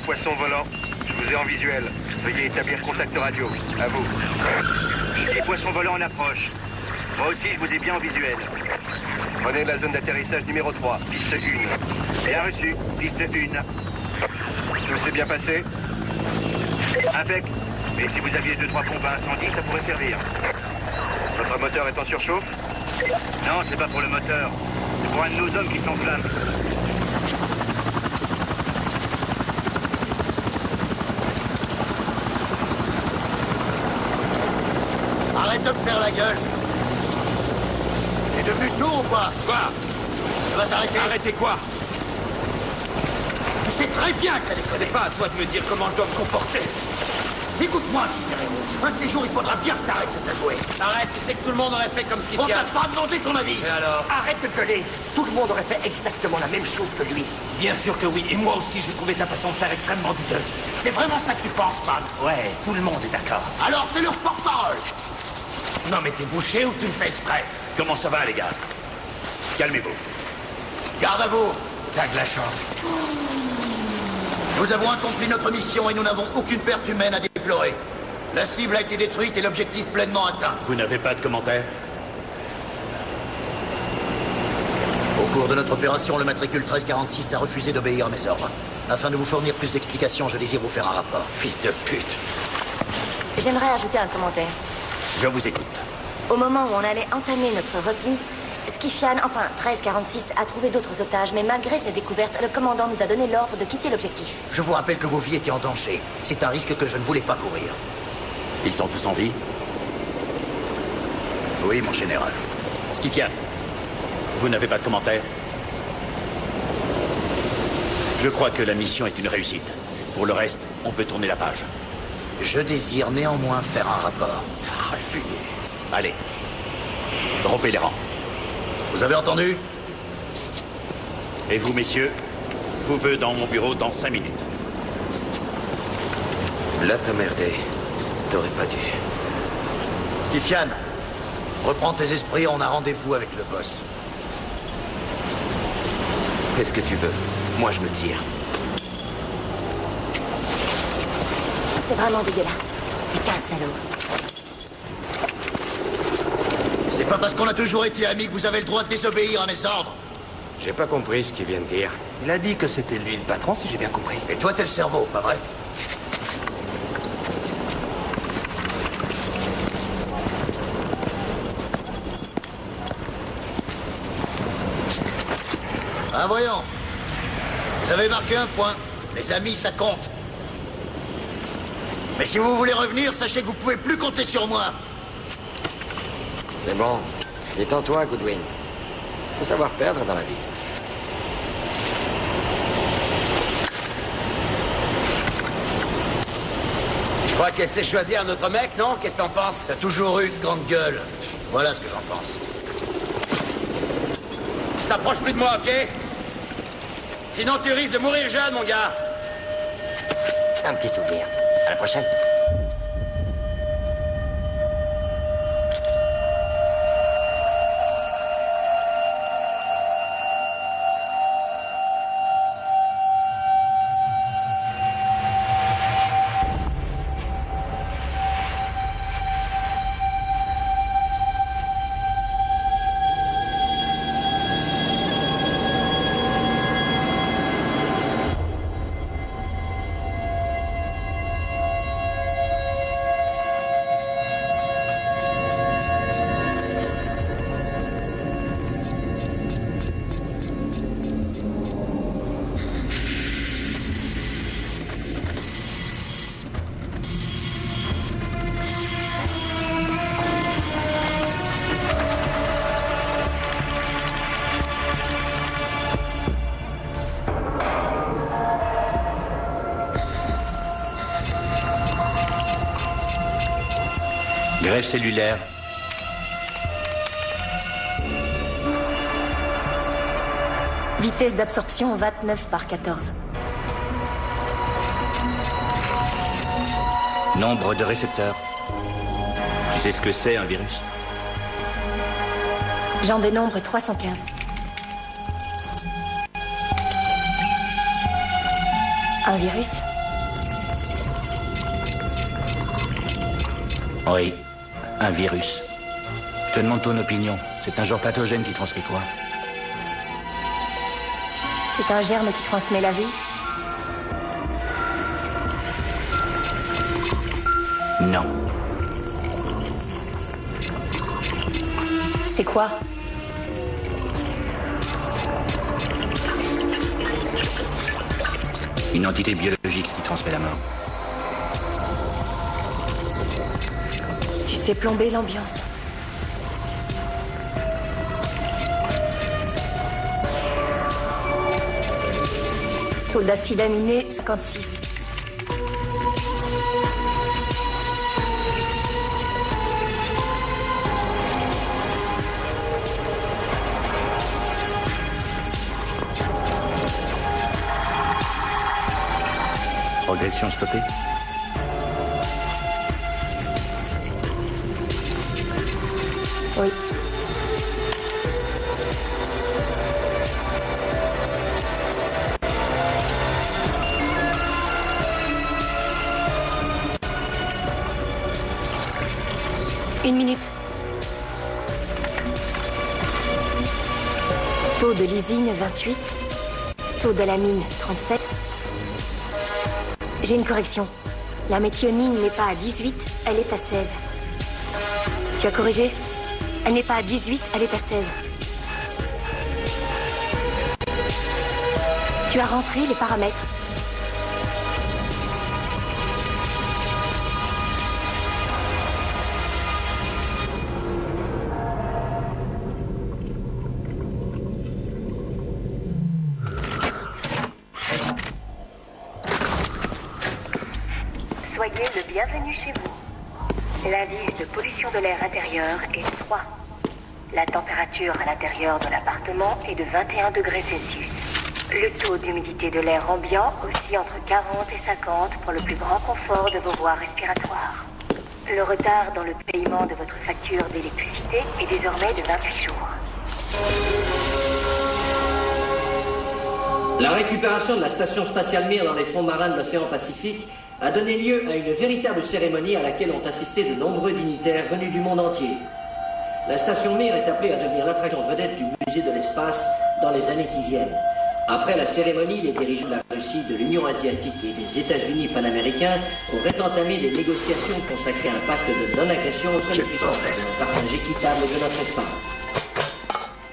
Poisson volant. Je vous ai en visuel. Veuillez établir contact radio. À vous. Ici Poisson volant en approche. Moi aussi, je vous ai bien en visuel. Prenez la zone d'atterrissage numéro 3, piste 1. Bien reçu, piste 1. Tout s'est bien passé? Impec. Et si vous aviez 2-3 pompes à incendie, ça pourrait servir. Votre moteur est en surchauffe? Non, c'est pas pour le moteur. C'est pour un de nos hommes qui s'enflamme. Arrête de me faire la gueule. T'es devenu sourd ou quoi? Quoi? Ça va t'arrêter. Arrêtez quoi? Tu sais très bien qu'elle est C'est pas à toi de me dire comment je dois me comporter. Écoute-moi, Cicéréo. Un de ces jours, il faudra bien que t'arrêtes de jouer. Arrête, tu sais que tout le monde aurait fait comme ce qu'il On y a. t'a pas demandé ton avis. Et alors? Arrête de gueuler. Tout le monde aurait fait exactement la même chose que lui. Bien sûr que oui, et moi aussi j'ai trouvé ta façon de faire extrêmement douteuse. C'est vraiment ça que tu penses, man. Ouais, tout le monde est d'accord. Alors, t'es leur porte-parole. Non mais t'es bouché ou tu le fais exprès? Comment ça va les gars? Calmez-vous. Garde à vous. T'as de la chance. Nous avons accompli notre mission et nous n'avons aucune perte humaine à déplorer. La cible a été détruite et l'objectif pleinement atteint. Vous n'avez pas de commentaires? Au cours de notre opération, le matricule 1346 a refusé d'obéir à mes ordres. Afin de vous fournir plus d'explications, je désire vous faire un rapport. Fils de pute. J'aimerais ajouter un commentaire. Je vous écoute. Au moment où on allait entamer notre repli, Skifian, enfin 1346, a trouvé d'autres otages, mais malgré cette découverte, le commandant nous a donné l'ordre de quitter l'objectif. Je vous rappelle que vos vies étaient en danger. C'est un risque que je ne voulais pas courir. Ils sont tous en vie? Oui, mon général. Skifian, vous n'avez pas de commentaires? Je crois que la mission est une réussite. Pour le reste, on peut tourner la page. Je désire néanmoins faire un rapport. Refusé. Allez. Rompez les rangs. Vous avez entendu? Et vous, messieurs, vous veux dans mon bureau dans 5 minutes. Là, t'as merdé. T'aurais pas dû. Skifian, reprends tes esprits, on a rendez-vous avec le boss. Fais ce que tu veux. Moi, je me tire. C'est vraiment dégueulasse. T'es casse, salaud. C'est pas parce qu'on a toujours été amis que vous avez le droit de désobéir à mes ordres. J'ai pas compris ce qu'il vient de dire. Il a dit que c'était lui le patron, si j'ai bien compris. Et toi, t'es le cerveau, pas vrai? Ah, voyons. Vous avez marqué un point. Les amis, ça compte. Mais si vous voulez revenir, sachez que vous pouvez plus compter sur moi. C'est bon. Détends-toi, Goodwin. Faut savoir perdre dans la vie. Je crois qu'elle sait choisir un autre mec, non? Qu'est-ce que t'en penses? T'as toujours eu une grande gueule. Voilà ce que j'en pense. T'approches plus de moi, ok? Sinon tu risques de mourir jeune, mon gars. Un petit souvenir. À la prochaine. Greffe cellulaire. Vitesse d'absorption 29/14. Nombre de récepteurs. Tu sais ce que c'est, un virus? J'en dénombre 315. Un virus? Oui, un virus. Je te demande ton opinion. C'est un genre pathogène qui transmet quoi? C'est un germe qui transmet la vie? Non. C'est quoi? Une entité biologique qui transmet la mort. Tu sais plomber l'ambiance. Taux d'acide aminé 56. Progression stoppée. Oui. Une minute. Taux de lysine 28. Taux d'alamine 37. J'ai une correction. La méthionine n'est pas à 18, elle est à 16. Tu as corrigé? Elle n'est pas à 18, elle est à 16. Tu as rentré les paramètres. Soyez le bienvenu chez vous. L'indice de pollution de l'air intérieur est 3. La température à l'intérieur de l'appartement est de 21 degrés Celsius. Le taux d'humidité de l'air ambiant oscille entre 40 et 50 pour le plus grand confort de vos voies respiratoires. Le retard dans le paiement de votre facture d'électricité est désormais de 28 jours. La récupération de la station spatiale Mir dans les fonds marins de l'océan Pacifique a donné lieu à une véritable cérémonie à laquelle ont assisté de nombreux dignitaires venus du monde entier. La station Mir est appelée à devenir l'attraction vedette du musée de l'espace dans les années qui viennent. Après la cérémonie, les dirigeants de la Russie, de l'Union asiatique et des États-Unis panaméricains auraient entamé des négociations consacrées à un pacte de non-agression entre les puissances et un partage équitable de notre espace.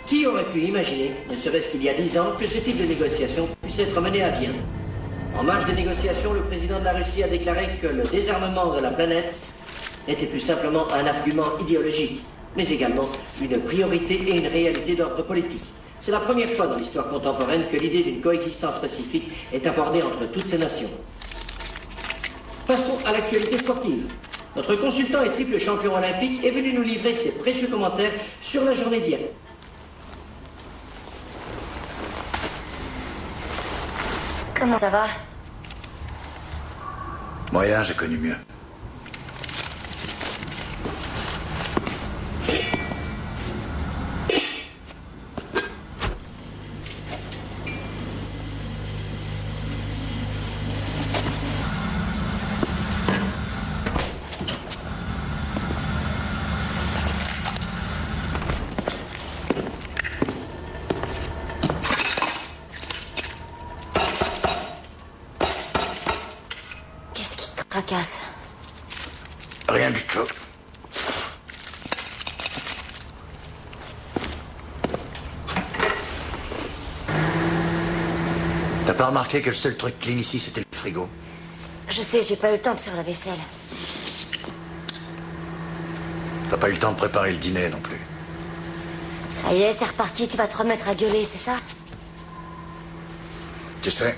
Qui aurait pu imaginer, ne serait-ce qu'il y a 10 ans, que ce type de négociation puisse être mené à bien? En marge des négociations, le président de la Russie a déclaré que le désarmement de la planète n'était plus simplement un argument idéologique, mais également une priorité et une réalité d'ordre politique. C'est la première fois dans l'histoire contemporaine que l'idée d'une coexistence pacifique est abordée entre toutes ces nations. Passons à l'actualité sportive. Notre consultant et triple champion olympique est venu nous livrer ses précieux commentaires sur la journée d'hier. Comment ça va? Moyen, j'ai connu mieux. Tracasse. Rien du tout. T'as pas remarqué que le seul truc clean ici, c'était le frigo? Je sais, j'ai pas eu le temps de faire la vaisselle. T'as pas eu le temps de préparer le dîner non plus. Ça y est, c'est reparti, tu vas te remettre à gueuler, c'est ça? Tu sais,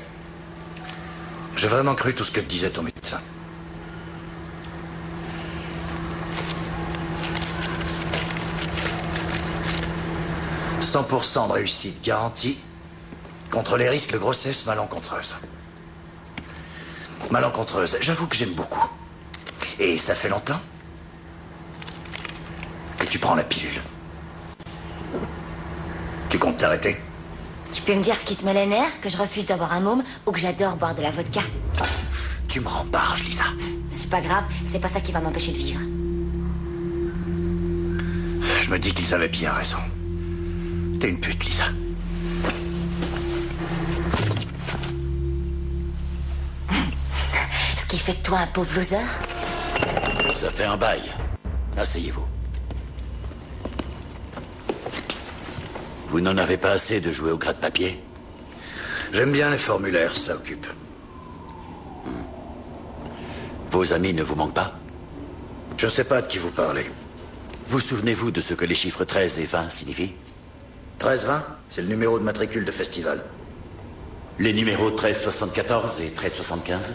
j'ai vraiment cru tout ce que te disait ton médecin. « 100% de réussite garantie contre les risques de grossesse malencontreuse. » Malencontreuse, j'avoue que j'aime beaucoup. Et ça fait longtemps que tu prends la pilule. Tu comptes t'arrêter? Tu peux me dire ce qui te met les nerfs? Que je refuse d'avoir un môme ou que j'adore boire de la vodka? Tu me rends barge, Lisa. C'est pas grave, c'est pas ça qui va m'empêcher de vivre. Je me dis qu'ils avaient bien raison. T'es une pute, Lisa. Ce qui fait de toi un pauvre loser? Ça fait un bail. Asseyez-vous. Vous n'en avez pas assez de jouer au gratte-papier? J'aime bien les formulaires, ça occupe. Vos amis ne vous manquent pas? Je sais pas de qui vous parlez. Vous souvenez-vous de ce que les chiffres 13 et 20 signifient? 13-20, c'est le numéro de matricule de festival. Les numéros 1374 et 1375?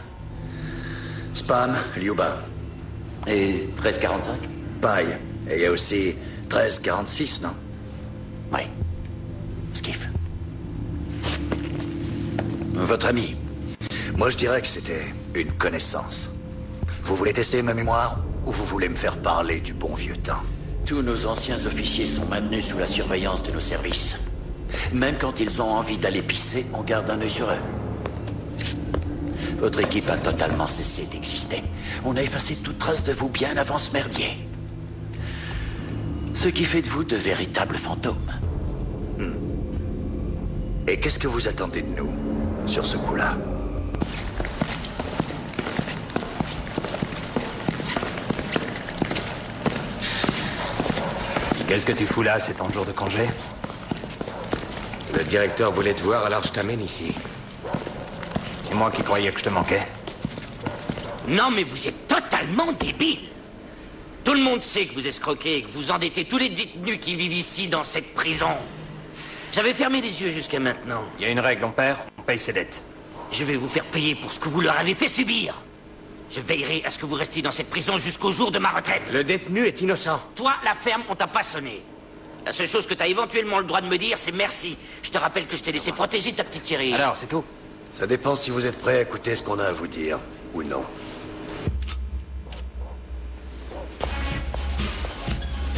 Spam, Liuba. Et 1345? Paille. Et il y a aussi 1346, non? Oui. Skiff. Votre ami? Moi, je dirais que c'était une connaissance. Vous voulez tester ma mémoire ou vous voulez me faire parler du bon vieux temps? Tous nos anciens officiers sont maintenus sous la surveillance de nos services. Même quand ils ont envie d'aller pisser, on garde un œil sur eux. Votre équipe a totalement cessé d'exister. On a effacé toute trace de vous bien avant ce merdier. Ce qui fait de vous de véritables fantômes. Et qu'est-ce que vous attendez de nous, sur ce coup-là? Qu'est-ce que tu fous là, c'est ton jour de congé? Le directeur voulait te voir, alors je t'amène ici. Et moi qui croyais que je te manquais. Non, mais vous êtes totalement débile. Tout le monde sait que vous escroquez et que vous endettez tous les détenus qui vivent ici dans cette prison. J'avais fermé les yeux jusqu'à maintenant. Il y a une règle, on perd, on paye ses dettes. Je vais vous faire payer pour ce que vous leur avez fait subir. Je veillerai à ce que vous restiez dans cette prison jusqu'au jour de ma retraite. Le détenu est innocent. Toi, la ferme, on t'a pas sonné. La seule chose que t'as éventuellement le droit de me dire, c'est merci. Je te rappelle que je t'ai laissé protéger ta petite Thierry. Alors, c'est tout. Ça dépend si vous êtes prêt à écouter ce qu'on a à vous dire, ou non.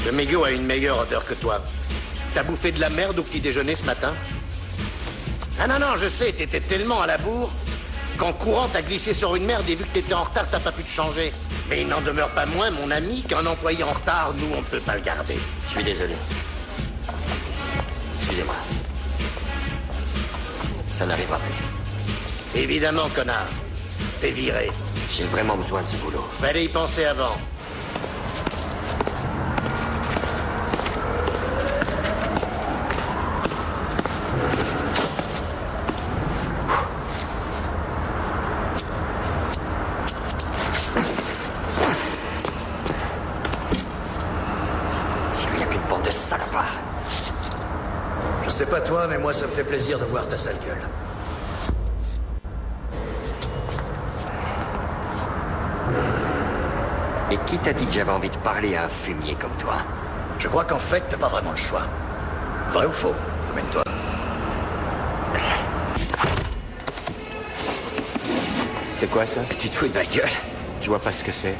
Ce mégot a une meilleure odeur que toi. T'as bouffé de la merde au petit déjeuner ce matin? Ah non, je sais, t'étais tellement à la bourre qu'en courant, t'as glissé sur une merde et vu que t'étais en retard, t'as pas pu te changer. Mais il n'en demeure pas moins, mon ami, qu'un employé en retard, nous, on ne peut pas le garder. Je suis désolé. Excusez-moi. Ça n'arrivera plus. Évidemment, connard. T'es viré. J'ai vraiment besoin de ce boulot. Fallait y penser avant. Je sais pas toi, mais moi ça me fait plaisir de voir ta sale gueule. Et qui t'a dit que j'avais envie de parler à un fumier comme toi? Je crois qu'en fait, t'as pas vraiment le choix. Vrai ou faux? Amène-toi. C'est quoi ça? Tu te fous de ma gueule? Je vois pas ce que c'est.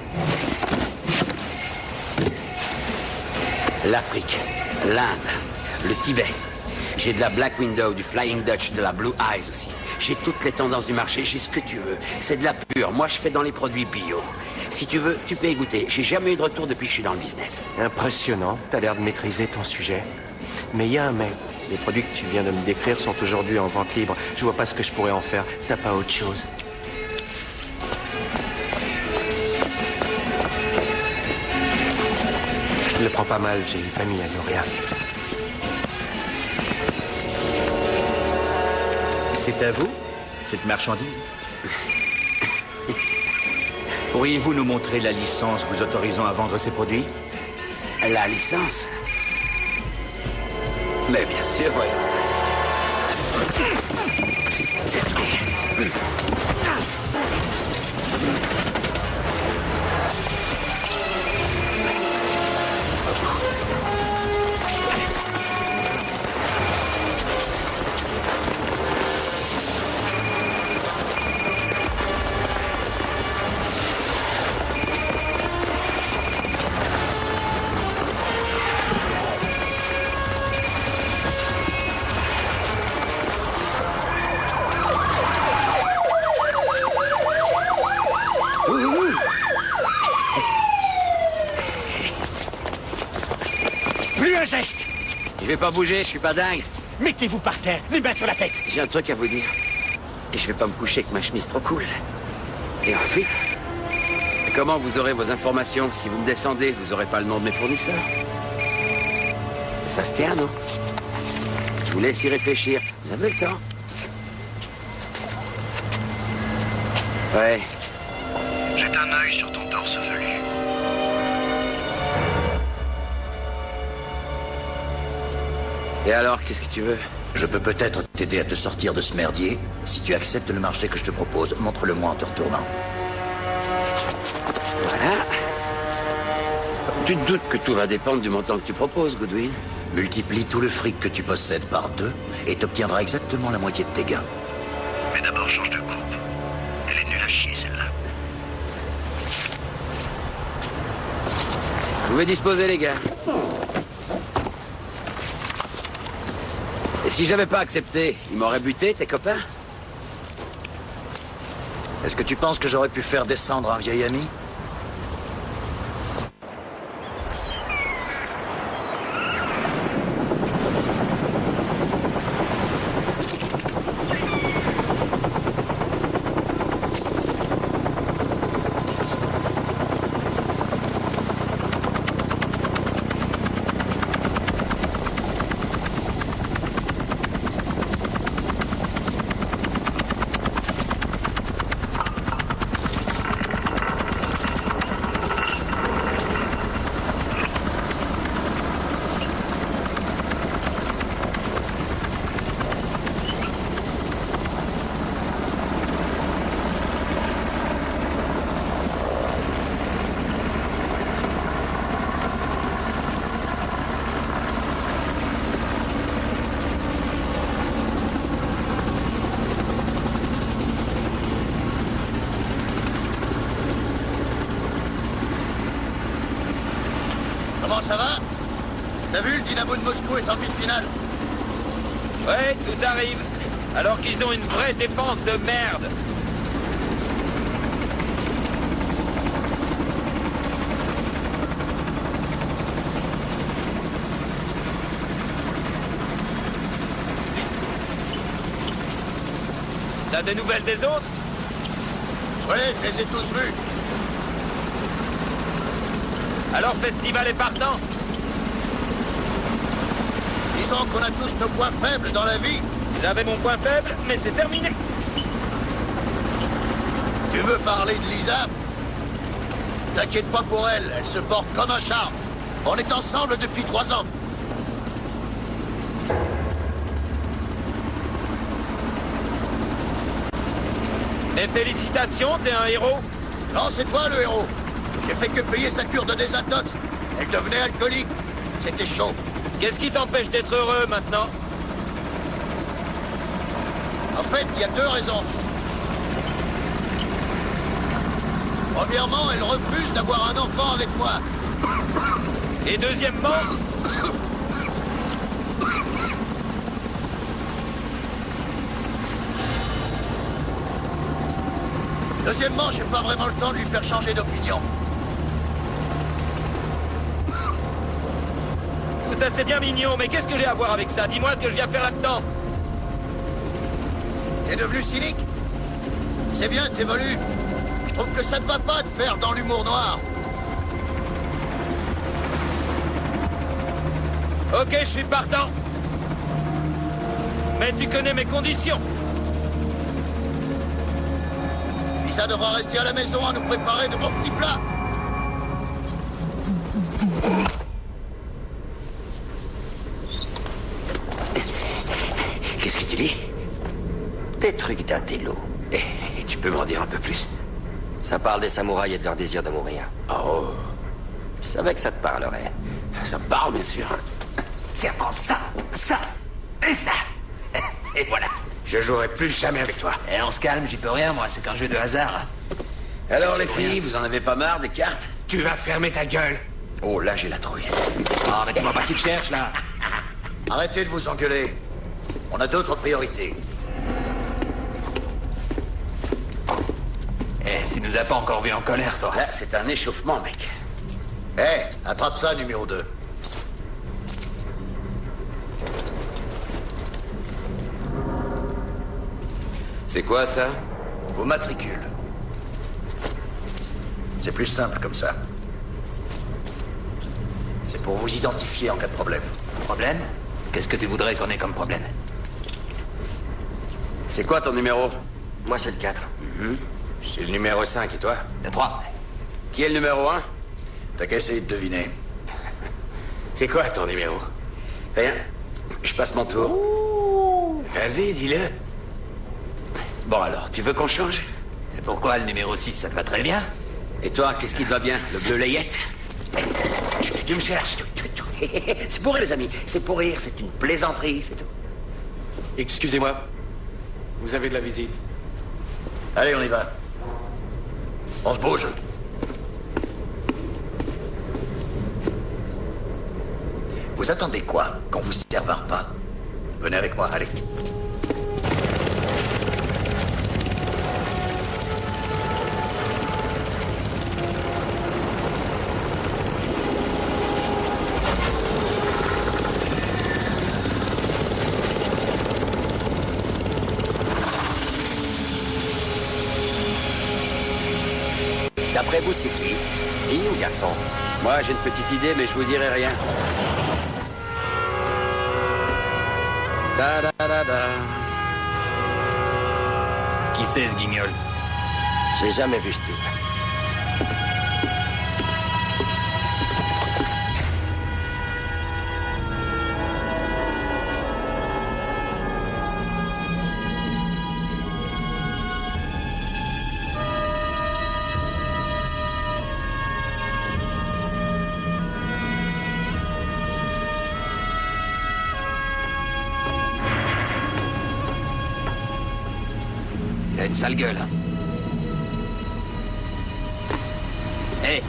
L'Afrique, l'Inde, le Tibet. J'ai de la Black Widow, du Flying Dutch, de la Blue Eyes aussi. J'ai toutes les tendances du marché, j'ai ce que tu veux. C'est de la pure. Moi, je fais dans les produits bio. Si tu veux, tu peux y goûter. J'ai jamais eu de retour depuis que je suis dans le business. Impressionnant. T'as l'air de maîtriser ton sujet. Mais il y a un mais. Les produits que tu viens de me décrire sont aujourd'hui en vente libre. Je vois pas ce que je pourrais en faire. T'as pas autre chose? Je le prends pas mal. J'ai une famille à nourrir. C'est à vous, cette marchandise? Pourriez-vous nous montrer la licence vous autorisant à vendre ces produits? La licence? Mais bien sûr, oui. geste! Je vais pas bouger, je suis pas dingue. Mettez-vous par terre, les mains sur la tête! J'ai un truc à vous dire. Et je vais pas me coucher avec ma chemise trop cool. Et ensuite... Comment vous aurez vos informations? Si vous me descendez, vous aurez pas le nom de mes fournisseurs. Ça se tient, non? Je vous laisse y réfléchir. Vous avez le temps? Ouais. Jette un œil sur ton torse velu. Et alors, qu'est-ce que tu veux? Je peux peut-être t'aider à te sortir de ce merdier si tu acceptes le marché que je te propose. Montre-le-moi en te retournant. Voilà. Tu te doutes que tout va dépendre du montant que tu proposes, Goodwin? Multiplie tout le fric que tu possèdes par 2 et t'obtiendras exactement la moitié de tes gains. Mais d'abord, change de coupe. Elle est nulle à chier, celle-là. Vous pouvez disposer, les gars. Et si j'avais pas accepté, ils m'auraient buté, tes copains? Est-ce que tu penses que j'aurais pu faire descendre un vieil ami? Comment ça va? T'as vu, le Dynamo de Moscou est en demi-finale. Ouais, tout arrive. Alors qu'ils ont une vraie défense de merde. T'as des nouvelles des autres? Ouais, je les ai tous vus. Alors Festival est partant? Disons qu'on a tous nos points faibles dans la vie. J'avais mon point faible, mais c'est terminé. Tu veux parler de Lisa? T'inquiète pas pour elle, elle se porte comme un charme. On est ensemble depuis 3 ans. Et félicitations, t'es un héros. Non, c'est toi le héros. J'ai fait que payer sa cure de désintox. Elle devenait alcoolique. C'était chaud. Qu'est-ce qui t'empêche d'être heureux maintenant? En fait, il y a 2 raisons. Premièrement, elle refuse d'avoir un enfant avec moi. Et deuxièmement? Deuxièmement, j'ai pas vraiment le temps de lui faire changer d'opinion. Tout ça c'est bien mignon, mais qu'est-ce que j'ai à voir avec ça? Dis-moi ce que je viens faire là-dedans. T'es devenu cynique? C'est bien, t'évolues. Je trouve que ça ne va pas te faire dans l'humour noir. Ok, je suis partant. Mais tu connais mes conditions. Lisa devra rester à la maison à nous préparer de bons petits plats. Qu'est-ce que tu dis? Des trucs d'intello. Et tu peux m'en dire un peu plus? Ça parle des samouraïs et de leur désir de mourir. Oh. Je savais que ça te parlerait. Ça me parle, bien sûr. Tiens, prends ça, ça et ça. Et voilà. Je jouerai plus jamais avec toi. Et on se calme, j'y peux rien, moi, c'est qu'un jeu de hasard. Alors les filles, vous en avez pas marre des cartes? Tu vas fermer ta gueule. Oh, là, j'ai la trouille. Ah, mais tu vois pas qui te cherche, là. Arrêtez de vous engueuler. On a d'autres priorités. Eh, tu nous as pas encore vu en colère, toi. Là, c'est un échauffement, mec. Hé, attrape ça, numéro 2. C'est quoi, ça? Vos matricules. C'est plus simple comme ça. C'est pour vous identifier en cas de problème. Problème? Qu'est-ce que tu voudrais qu'on ait comme problème? C'est quoi ton numéro? Moi, c'est le 4. Je suis le numéro 5, et toi? Le 3. Qui est le numéro 1? T'as qu'à essayer de deviner. C'est quoi ton numéro? Rien. Je passe mon tour. Vas-y, dis-le. Bon alors, tu veux qu'on change? Et pourquoi le numéro 6, ça te va très bien? Et toi, qu'est-ce qui te va bien? Le bleu layette? Tu me cherches. C'est pour rire, les amis. C'est pour rire, c'est une plaisanterie, c'est tout. Excusez-moi. Vous avez de la visite. Allez, on y va. On se bouge. Vous attendez quoi qu'on vous serve un repas? Venez avec moi, allez. D'après vous, c'est qui? Fille ou garçon? Moi, j'ai une petite idée, mais je vous dirai rien. Ta-da-da-da. Qui c'est, ce guignol? J'ai jamais vu ce type. Il a une sale gueule. Hé,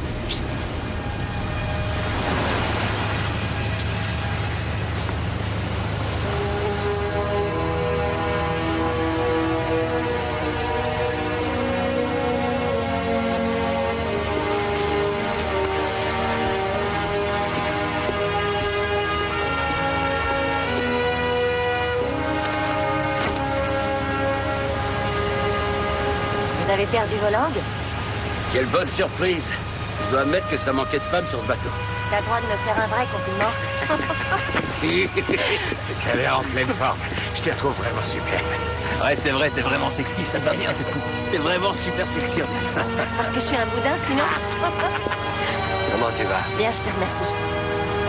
Vous avez perdu vos langues? Quelle bonne surprise. Je dois admettre que ça manquait de femmes sur ce bateau. T'as le droit de me faire un vrai compliment. T'as l'air en pleine forme. Je te trouve vraiment super. ouais, c'est vrai, t'es vraiment sexy, ça te va bien cette coupe. T'es vraiment super sexy. Parce que je suis un boudin, sinon. Comment tu vas? Bien, je te remercie.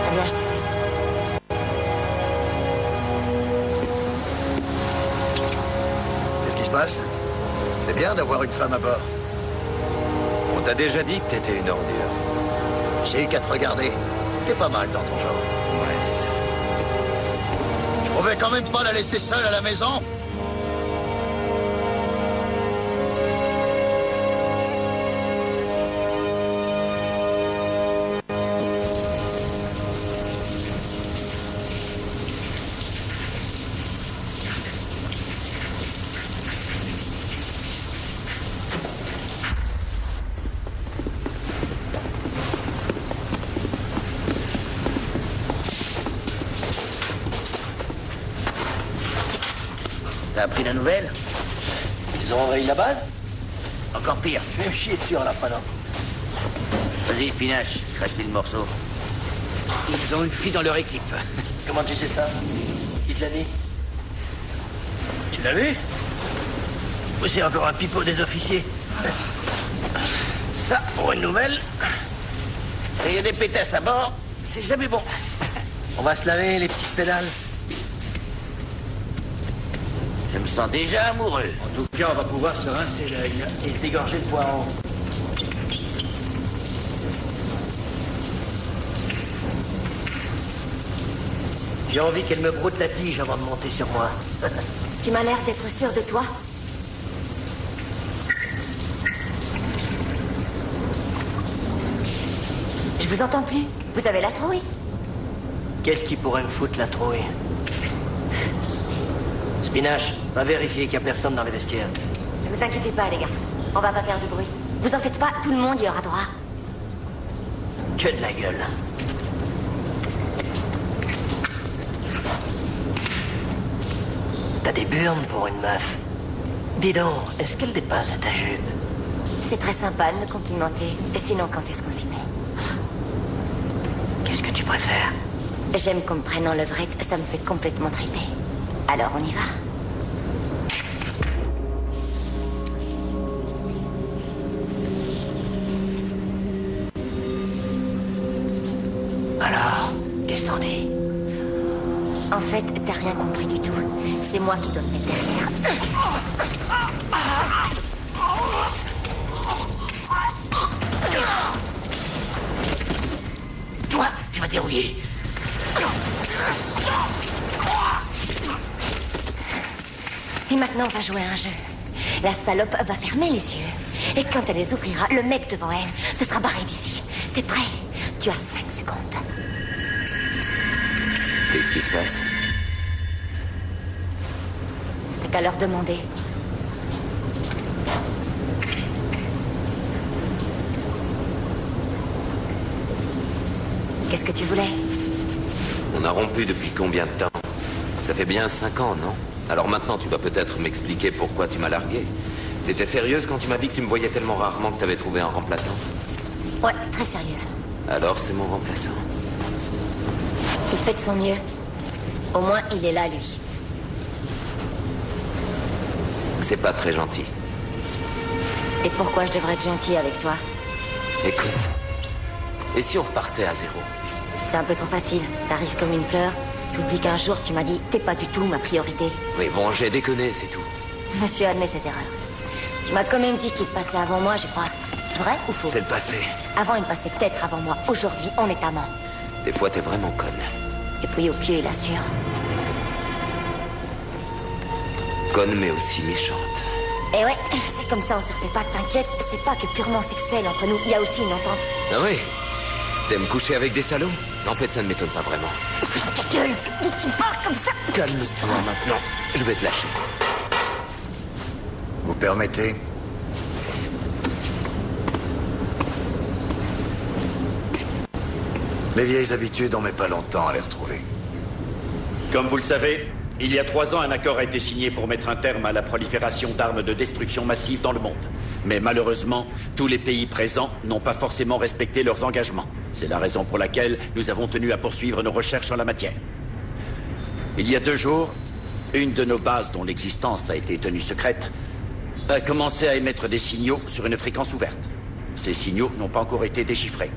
Ah bien, je te suis. Qu'est-ce qui se passe? C'est bien d'avoir une femme à bord. On t'a déjà dit que t'étais une ordure. J'ai qu'à te regarder. T'es pas mal dans ton genre. Ouais, c'est ça. Je pouvais quand même pas la laisser seule à la maison. T'as appris la nouvelle? Ils ont envahi la base? Encore pire, je vais me chier dessus en la prenant. Vas-y, Spinache, crache-lui le morceau. Ils ont une fille dans leur équipe. Comment tu sais ça? Qui te l'a dit? Tu l'as vu? Ou c'est encore un pipeau des officiers? Ça, pour une nouvelle. Et il y a des pétasses à bord, c'est jamais bon. On va se laver les petites pédales. Je me sens déjà amoureux. En tout cas, on va pouvoir se rincer l'œil et se dégorger le poireau. J'ai envie qu'elle me broute la tige avant de monter sur moi. Tu m'as l'air d'être sûr de toi. Je vous entends plus. Vous avez la trouille? Qu'est-ce qui pourrait me foutre la trouille? Spinache, va vérifier qu'il n'y a personne dans les vestiaires. Ne vous inquiétez pas, les garçons. On va pas faire de bruit. Vous en faites pas, tout le monde y aura droit. Que de la gueule. T'as des burnes pour une meuf. Dis donc, est-ce qu'elle dépasse ta jupe? C'est très sympa de me complimenter. Et sinon, quand est-ce qu'on s'y met? Qu'est-ce que tu préfères? J'aime qu'on me prenne en levrette, ça me fait complètement triper. Alors on y va. Alors, qu'est-ce que t'en dis? En fait, t'as rien compris du tout. C'est moi qui dois me mettre derrière. Toi, tu vas dérouiller. Et maintenant, on va jouer à un jeu. La salope va fermer les yeux. Et quand elle les ouvrira, le mec devant elle se sera barré d'ici. T'es prêt? Tu as 5 secondes. Qu'est-ce qui se passe? T'as qu'à leur demander. Qu'est-ce que tu voulais? On a rompu depuis combien de temps? Ça fait bien 5 ans, non? Alors maintenant, tu vas peut-être m'expliquer pourquoi tu m'as largué. T'étais sérieuse quand tu m'as dit que tu me voyais tellement rarement que t'avais trouvé un remplaçant? Ouais, très sérieuse. Alors c'est mon remplaçant. Il fait de son mieux. Au moins, il est là, lui. C'est pas très gentil. Et pourquoi je devrais être gentil avec toi? Écoute, et si on repartait à zéro? C'est un peu trop facile. T'arrives comme une fleur. T'oublies qu'un jour, tu m'as dit « T'es pas du tout ma priorité ». Oui, bon, j'ai déconné, c'est tout. Monsieur admet ses erreurs. Tu m'as quand même dit qu'il passait avant moi, je crois. Vrai ou faux? C'est le passé. Avant, il passait peut-être avant moi. Aujourd'hui, on est amants. Des fois, t'es vraiment conne. Et puis au pied, il assure. Conne, mais aussi méchante. Et ouais, c'est comme ça, on se refait pas. T'inquiète, c'est pas que purement sexuel entre nous. Il y a aussi une entente. Ah oui? T'aimes coucher avec des salauds? En fait, ça ne m'étonne pas vraiment. Ta gueule! Tu me parles comme ça! Calme-toi maintenant. Je vais te lâcher. Vous permettez? Les vieilles habitudes, on met pas longtemps à les retrouver. Comme vous le savez, il y a 3 ans, un accord a été signé pour mettre un terme à la prolifération d'armes de destruction massive dans le monde. Mais malheureusement, tous les pays présents n'ont pas forcément respecté leurs engagements. C'est la raison pour laquelle nous avons tenu à poursuivre nos recherches en la matière. Il y a 2 jours, une de nos bases dont l'existence a été tenue secrète a commencé à émettre des signaux sur une fréquence ouverte. Ces signaux n'ont pas encore été déchiffrés.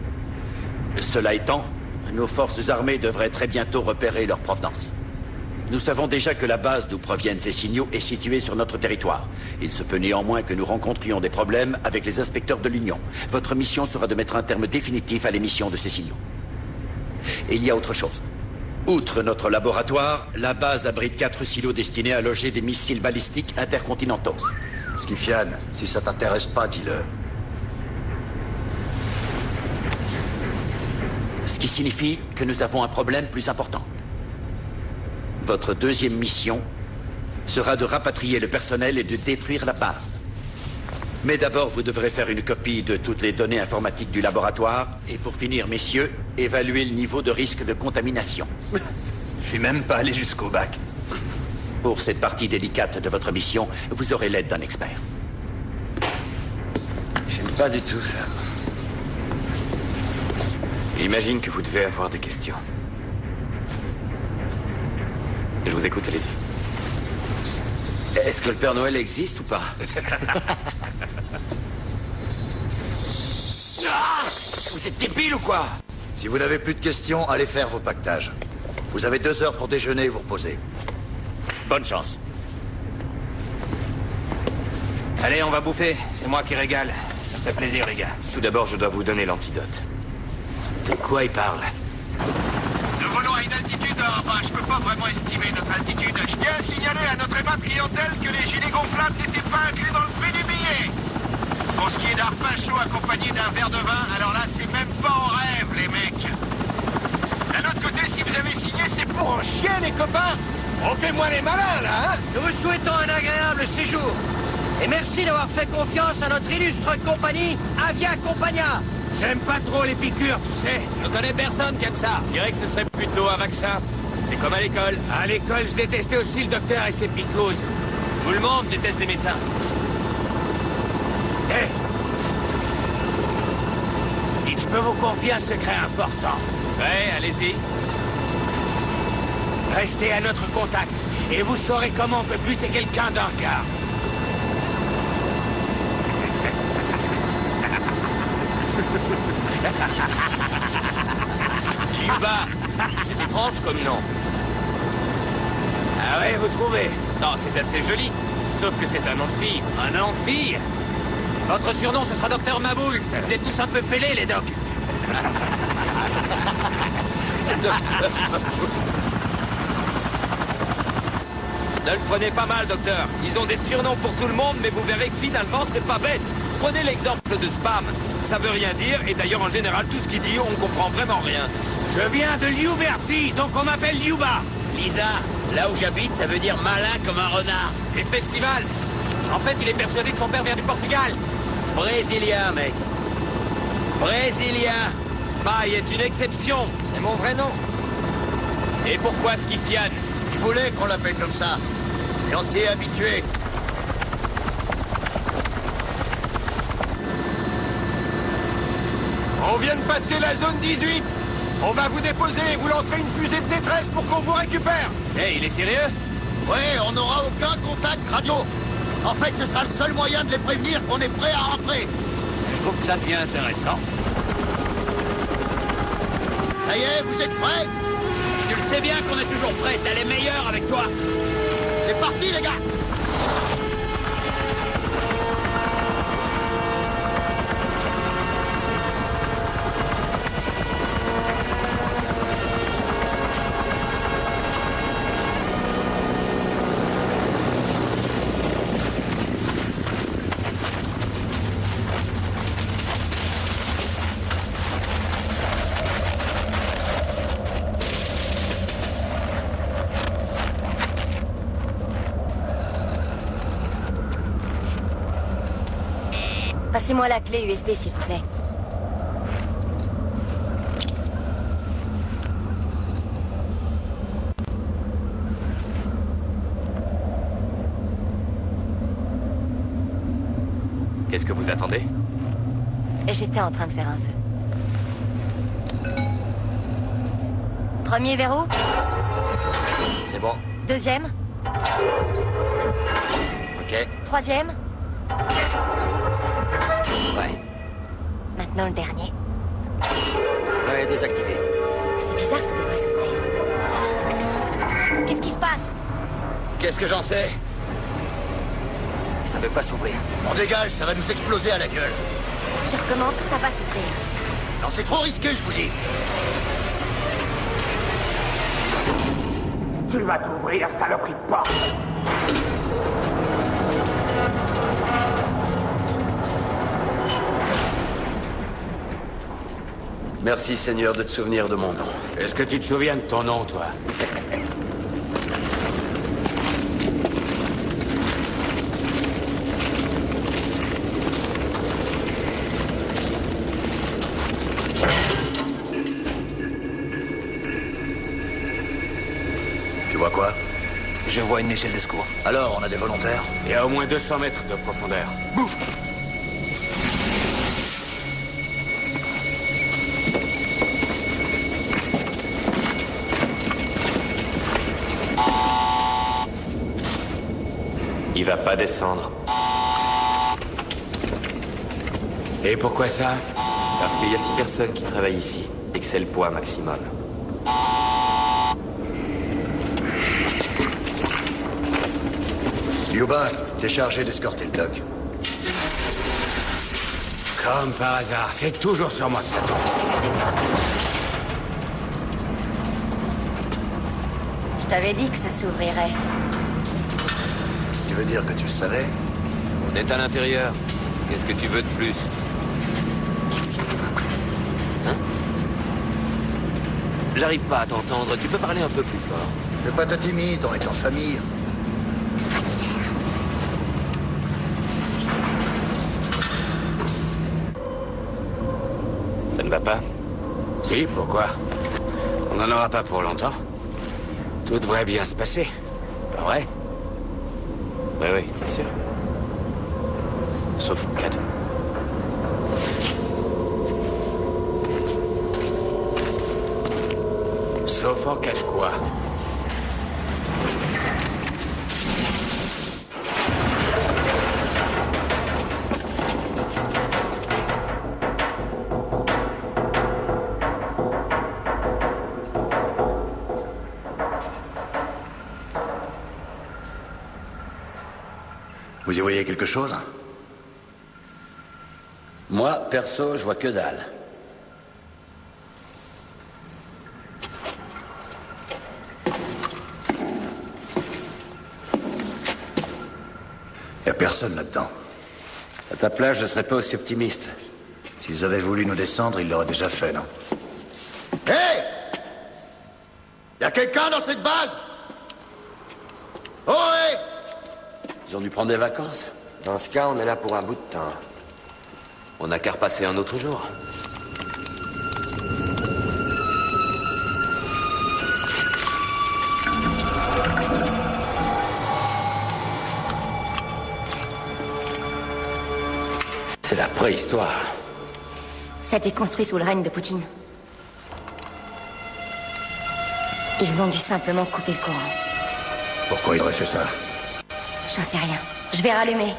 Cela étant, nos forces armées devraient très bientôt repérer leur provenance. Nous savons déjà que la base d'où proviennent ces signaux est située sur notre territoire. Il se peut néanmoins que nous rencontrions des problèmes avec les inspecteurs de l'Union. Votre mission sera de mettre un terme définitif à l'émission de ces signaux. Et il y a autre chose. Outre notre laboratoire, la base abrite 4 silos destinés à loger des missiles balistiques intercontinentaux. Skifian, si ça t'intéresse pas, dis-le. Ce qui signifie que nous avons un problème plus important. Votre deuxième mission sera de rapatrier le personnel et de détruire la base. Mais d'abord, vous devrez faire une copie de toutes les données informatiques du laboratoire et pour finir, messieurs, évaluer le niveau de risque de contamination. Je suis même pas allé jusqu'au bac. Pour cette partie délicate de votre mission, vous aurez l'aide d'un expert. J'aime pas du tout ça. J'imagine que vous devez avoir des questions. Je vous écoute, allez-y. Est-ce que le Père Noël existe ou pas? Vous êtes débile ou quoi? Si vous n'avez plus de questions, allez faire vos pactages. Vous avez 2 heures pour déjeuner et vous reposer. Bonne chance. Allez, on va bouffer. C'est moi qui régale. Ça me fait plaisir, les gars. Tout d'abord, je dois vous donner l'antidote. De quoi il parle? Nous volons à une altitude, enfin, je peux pas vraiment estimer notre altitude. Je tiens à signaler à notre aimable clientèle que les gilets gonflables n'étaient pas inclus dans le prix du billet. Pour ce qui est d'un repas chaud accompagné d'un verre de vin, alors là, c'est même pas en rêve, les mecs. D'un autre côté, si vous avez signé, c'est pour en chier, les copains. On fait moins les malins, là, hein? Nous vous souhaitons un agréable séjour. Et merci d'avoir fait confiance à notre illustre compagnie, Avia Compagnia. J'aime pas trop les piqûres, tu sais. Je connais personne qui aime ça. Je dirais que ce serait plutôt un vaccin. C'est comme à l'école. À l'école, je détestais aussi le docteur et ses picouses. Tout le monde déteste les médecins. Hé! Dites, je peux vous confier un secret important. Ouais, allez-y. Restez à notre contact, et vous saurez comment on peut buter quelqu'un d'un regard. Yuba, c'est étrange comme nom. Ah ouais, vous trouvez? Non, c'est assez joli. Sauf que c'est un nom de fille. Un nom de fille? Votre surnom, ce sera Docteur Maboul. Vous êtes tous un peu fêlés, les docs. Ne le prenez pas mal, docteur. Ils ont des surnoms pour tout le monde, mais vous verrez que finalement, c'est pas bête. Prenez l'exemple de Spam. Ça veut rien dire, et d'ailleurs, en général, tout ce qu'il dit, on comprend vraiment rien. Je viens de Liuberti, donc on m'appelle Liuba. Lisa, là où j'habite, ça veut dire malin comme un renard. Et festival. En fait, il est persuadé que son père vient du Portugal. Brésilien, mec. Brésilien. Maille est une exception. C'est mon vrai nom. Et pourquoi Skifian? Il voulait qu'on l'appelle comme ça. Et on s'y est habitué. On vient de passer la zone 18. On va vous déposer et vous lancerez une fusée de détresse pour qu'on vous récupère. Eh, il est sérieux? Ouais, on n'aura aucun contact radio. En fait, ce sera le seul moyen de les prévenir qu'on est prêt à rentrer. Je trouve que ça devient intéressant. Ça y est, vous êtes prêts? Tu le sais bien qu'on est toujours prêts. T'as les meilleurs avec toi. C'est parti, les gars! Passez-moi la clé USB, s'il vous plaît. Qu'est-ce que vous attendez? J'étais en train de faire un vœu. Premier verrou. C'est bon. Deuxième. Ok. Troisième. Ouais. Maintenant le dernier. Ouais, désactivé. C'est bizarre, ça devrait s'ouvrir. Qu'est-ce qui se passe? Qu'est-ce que j'en sais? Ça veut pas s'ouvrir. On dégage, ça va nous exploser à la gueule. Je recommence, ça va s'ouvrir. Non, c'est trop risqué, je vous dis. Tu vas t'ouvrir, saloperie de porte. Merci, Seigneur, de te souvenir de mon nom. Est-ce que tu te souviens de ton nom, toi? Tu vois quoi? Je vois une échelle de secours. Alors, on a des volontaires? Il y a au moins 200 mètres de profondeur. Bouh! Il va pas descendre. Et pourquoi ça? Parce qu'il y a 6 personnes qui travaillent ici, et que c'est le poids maximum. Yuba, t'es chargé d'escorter le doc. Comme par hasard, c'est toujours sur moi que ça tombe. Je t'avais dit que ça s'ouvrirait. Tu veux dire que tu le savais? On est à l'intérieur. Qu'est-ce que tu veux de plus? Hein? J'arrive pas à t'entendre. Tu peux parler un peu plus fort. Fais pas ta timide, on est en famille. Ça ne va pas? Si, pourquoi? On n'en aura pas pour longtemps. Tout devrait bien se passer. Pas vrai? Oui, oui, bien sûr. Sauf en cas de... Sauf en cas de quoi? Vous y voyez quelque chose? Moi, perso, je vois que dalle. Y a personne là-dedans. À ta place, je serais pas aussi optimiste. S'ils avaient voulu nous descendre, ils l'auraient déjà fait, non? Hé! Y a quelqu'un dans cette base? Oh, hé! Ils ont dû prendre des vacances. Dans ce cas, on est là pour un bout de temps. On n'a qu'à repasser un autre jour. C'est la préhistoire. Ça a été construit sous le règne de Poutine. Ils ont dû simplement couper le courant. Pourquoi ils auraient fait ça? J'en sais rien. Je vais rallumer.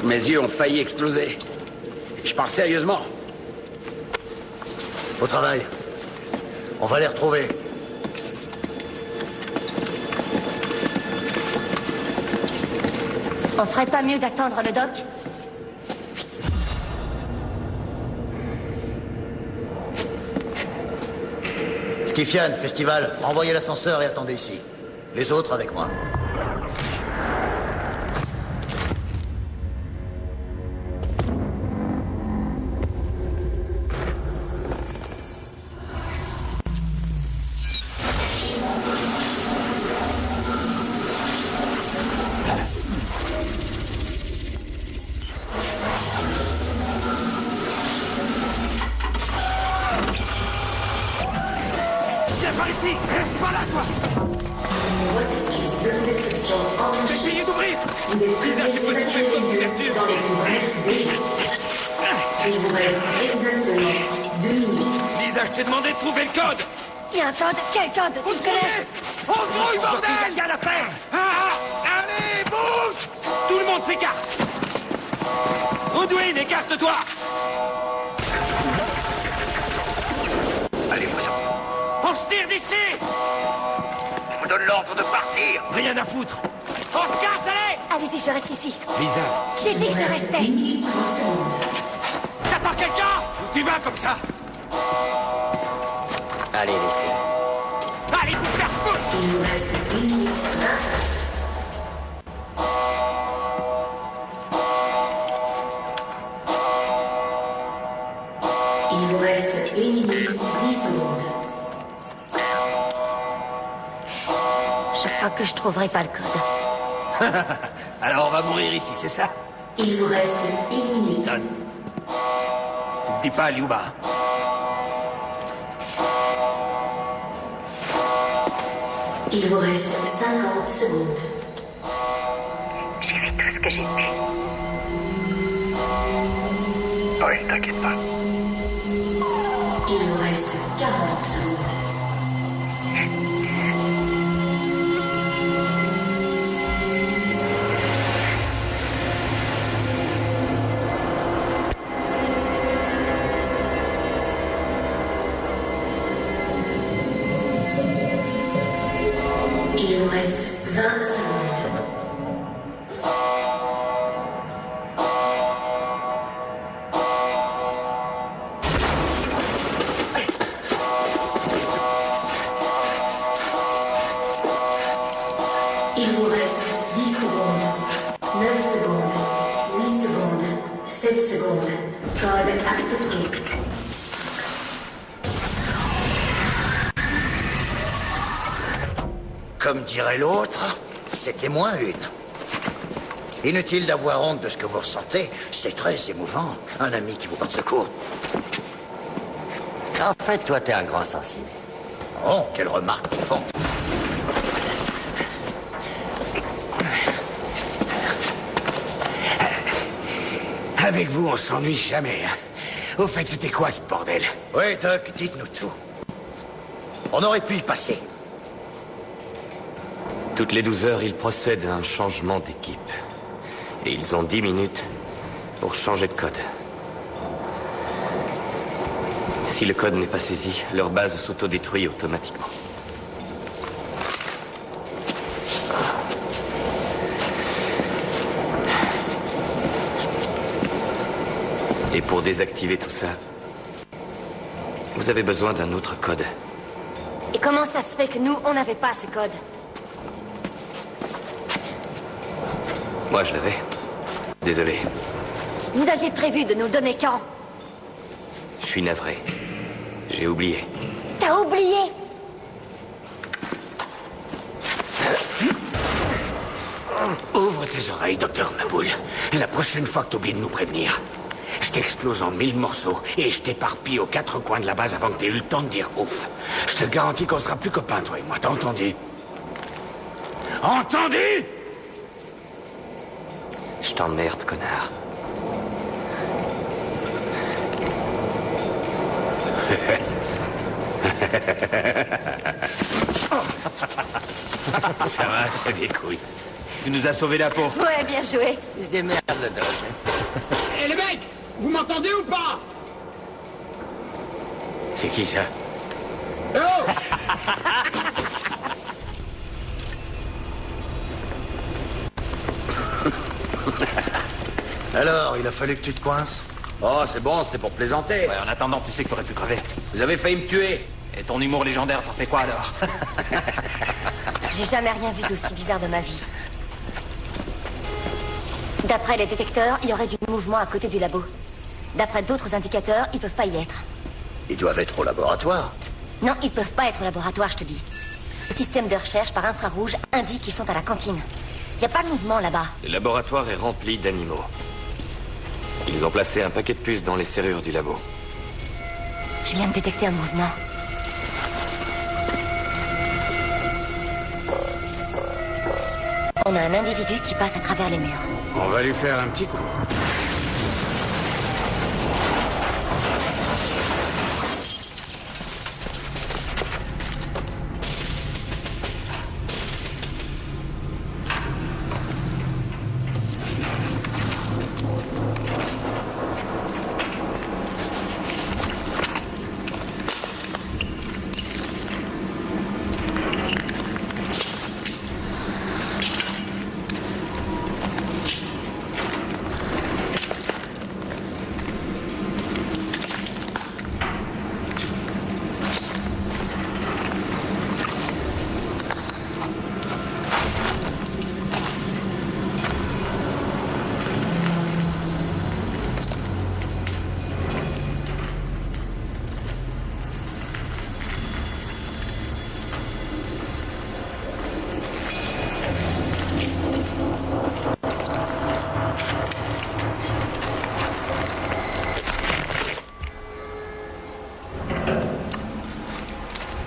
Mes yeux ont failli exploser. Je parle sérieusement. Au travail. On va les retrouver. On ferait pas mieux d'attendre le doc? Skifian, Festival, envoyez l'ascenseur et attendez ici. Les autres avec moi. Viens par ici! Reste pas là, toi! Processus d'autodestruction enclenché. Essayez d'ouvrir! Vous êtes privé d'évacuer les lieux dans les plus brefs délais. Il vous reste exactement 2 minutes. Lisa, je t'ai demandé de trouver le code! Il y a un code? Quel code? Tu le connais? On se grouille, bordel! Il y a la faire! Allez, bouge! Tout le monde s'écarte! Goodwin, écarte-toi! Allez, voyons. On se tire d'ici! Je vous donne l'ordre de partir. Rien à foutre! On se casse, allez! Allez-y, je reste ici. Lisa, J'ai dit que je restais. t'attends quelqu'un? Où tu vas comme ça? Allez, laissez. Allez, vous faire foutre! Il vous reste 1 minute 25. Il vous reste 1 minute 10 secondes. Je crois que je trouverai pas le code. Alors on va mourir ici, c'est ça? Il vous reste 1 minute. Donne. Dis pas, Liuba. Il vous reste 50 secondes. J'ai fait tout ce que j'ai pu. Oui, t'inquiète pas. Il vous reste 40 secondes. Il vous reste 20 secondes. Il vous reste 10 secondes. 9 secondes. 8 secondes. 7 secondes. Code accepté. Comme dirait l'autre, c'était moins une. Inutile d'avoir honte de ce que vous ressentez, c'est très émouvant. Un ami qui vous porte secours. En fait, toi, t'es un grand sensible. Oh, quelle remarque tu font. Avec vous, on s'ennuie jamais. Hein. Au fait, c'était quoi ce bordel? Oui, Doc, dites-nous tout. On aurait pu y passer. Toutes les 12 heures, ils procèdent à un changement d'équipe. Et ils ont 10 minutes pour changer de code. Si le code n'est pas saisi, leur base s'autodétruit automatiquement. Et pour désactiver tout ça, vous avez besoin d'un autre code. Et comment ça se fait que nous, on n'avait pas ce code? Moi, je l'avais. Désolé. Vous aviez prévu de nous le donner quand? Je suis navré. J'ai oublié. T'as oublié? Ouvre tes oreilles, docteur Maboul. La prochaine fois que t'oublies de nous prévenir, je t'explose en 1000 morceaux et je t'éparpille aux 4 coins de la base avant que t'aies eu le temps de dire ouf. Je te garantis qu'on sera plus copains, toi et moi. T'as entendu? Entendu? Je t'emmerde, connard. Ça va, t'as des couilles. Tu nous as sauvé la peau. Ouais, bien joué. Il se démerde, le Doc. Hé les mecs, vous m'entendez ou pas? C'est qui ça? Oh Alors, il a fallu que tu te coinces? Oh, c'est bon, c'était pour plaisanter. Ouais, en attendant, tu sais que t'aurais pu crever. Vous avez failli me tuer. Et ton humour légendaire, t'en fais quoi alors? J'ai jamais rien vu d'aussi bizarre de ma vie. D'après les détecteurs, il y aurait du mouvement à côté du labo. D'après d'autres indicateurs, ils peuvent pas y être. Ils doivent être au laboratoire. Non, ils peuvent pas être au laboratoire, je te dis. Le système de recherche par infrarouge indique qu'ils sont à la cantine. Y a pas de mouvement là-bas. Le laboratoire est rempli d'animaux. Ils ont placé un paquet de puces dans les serrures du labo. Je viens de détecter un mouvement. On a un individu qui passe à travers les murs. On va lui faire un petit coup.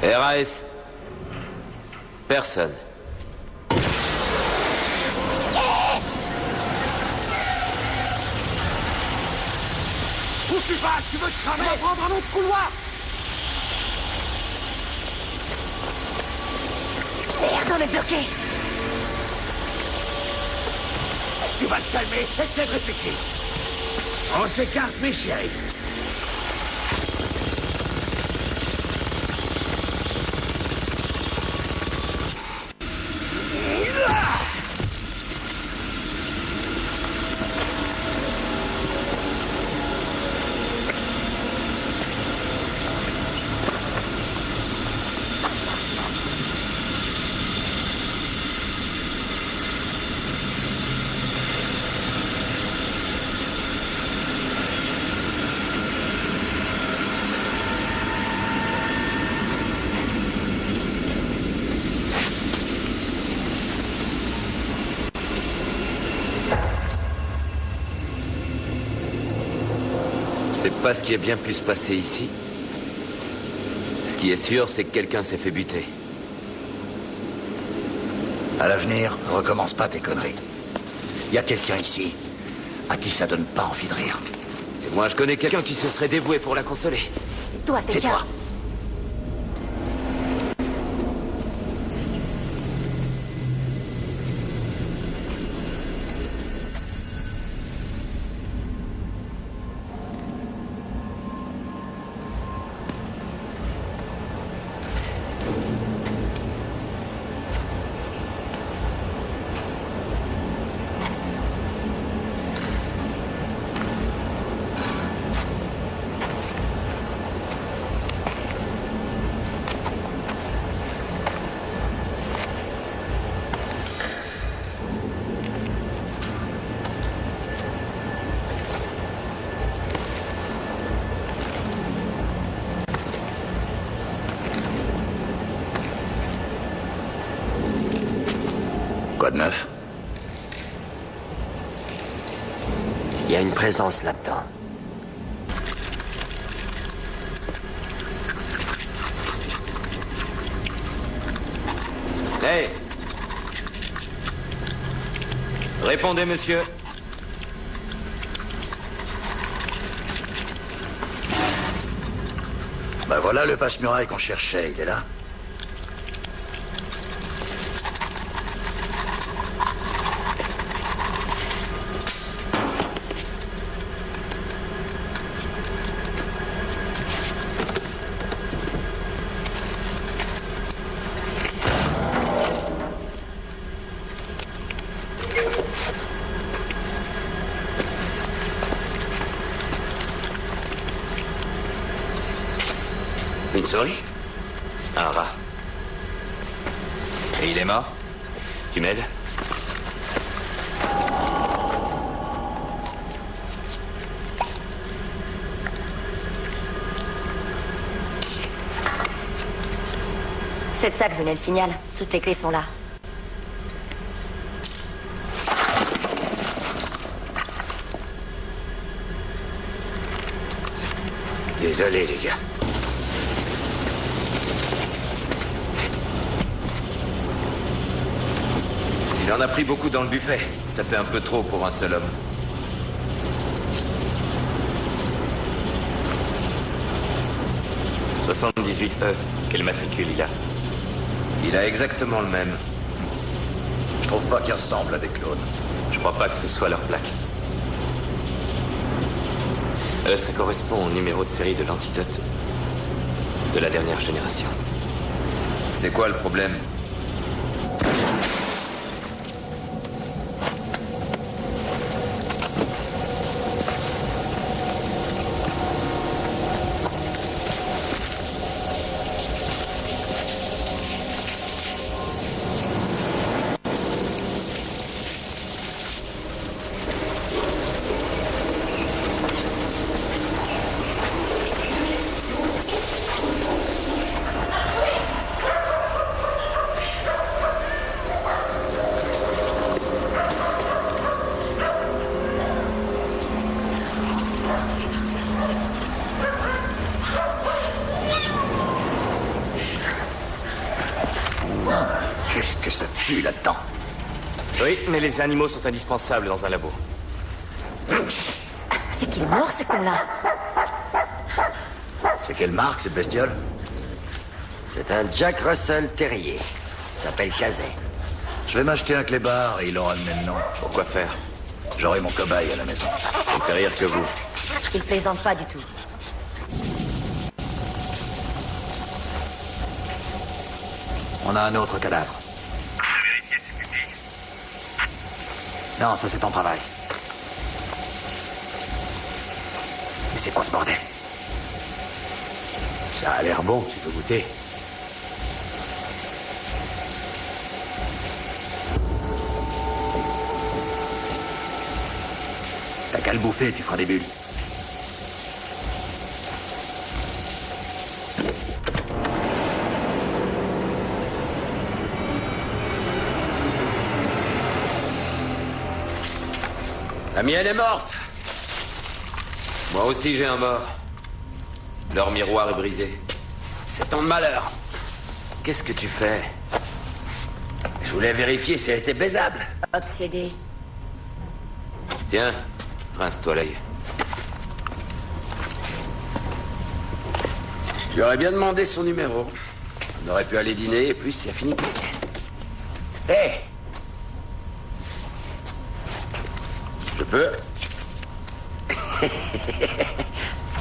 RAS. Personne. Où tu vas? Tu veux te cramer? On va prendre un autre couloir. Merde, on est bloqué. Tu vas te calmer, essaie de réfléchir. On s'écarte, mes chéris. C'est pas ce qui a bien pu se passer ici. qui est sûr, c'est que quelqu'un s'est fait buter. À l'avenir, recommence pas tes conneries. Y a quelqu'un ici à qui ça donne pas envie de rire. Et moi, je connais quelqu'un qui se serait dévoué pour la consoler. Toi, t'es Tais-toi. Quoi de neuf? Il y a une présence là-dedans. Hey! Répondez, monsieur. Bah voilà le passe-muraille qu'on cherchait, il est là. Une souris? Un rat. Et il est mort? Tu m'aides? C'est de ça que venait le signal. Toutes les clés sont là. Désolé, les gars. Il en a pris beaucoup dans le buffet. Ça fait un peu trop pour un seul homme. « 78E. Quelle matricule il a? Il a exactement le même. Je trouve pas qu'il ressemble à des clones. Je crois pas que ce soit leur plaque. Ça correspond au numéro de série de l'antidote de la dernière génération. C'est quoi le problème? Qu'est-ce que ça pue là-dedans? Oui, mais les animaux sont indispensables dans un labo. C'est qu'il est mort, ce con-là. C'est quelle marque, cette bestiole? C'est un Jack Russell Terrier. S'appelle Cazet. Je vais m'acheter un clébard et il aura le même nom. Pourquoi faire? J'aurai mon cobaye à la maison. Il fait rire que vous. Il plaisante pas du tout. On a un autre cadavre. Non, ça c'est ton travail. Mais c'est quoi ce bordel? Ça a l'air bon, tu peux goûter. T'as qu'à le bouffer, tu feras des bulles. La mienne est morte. Moi aussi j'ai un mort. Leur miroir est brisé. C'est ton malheur. Qu'est-ce que tu fais? Je voulais vérifier si elle était baisable. Obsédé. Tiens, rince-toi l'œil. Je lui aurais bien demandé son numéro. On aurait pu aller dîner et plus c'est fini. Hé! Je peux?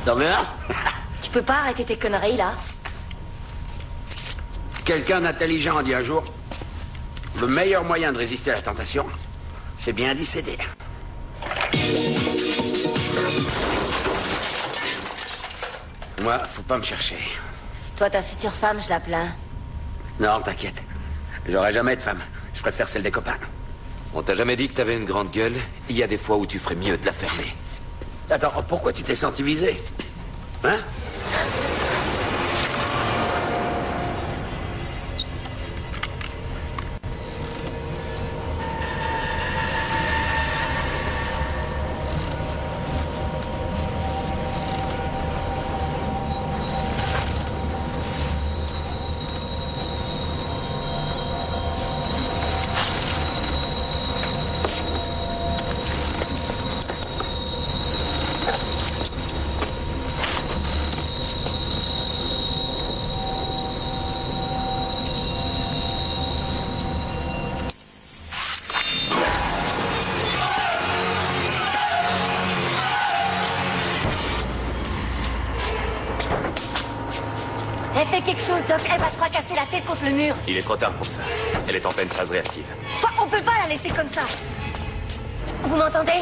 T'en veux un? Tu peux pas arrêter tes conneries, là? Quelqu'un d'intelligent a dit un jour, le meilleur moyen de résister à la tentation, c'est bien d'y céder. Moi, faut pas me chercher. Toi, ta future femme, je la plains. Non, t'inquiète. J'aurai jamais de femme. Je préfère celle des copains. On t'a jamais dit que t'avais une grande gueule? Il y a des fois où tu ferais mieux de la fermer. Attends, pourquoi tu t'es senti visé? Hein? Fais quelque chose, Doc. Elle va se fracasser la tête contre le mur. Il est trop tard pour ça. Elle est en pleine phase réactive. On peut pas la laisser comme ça. Vous m'entendez?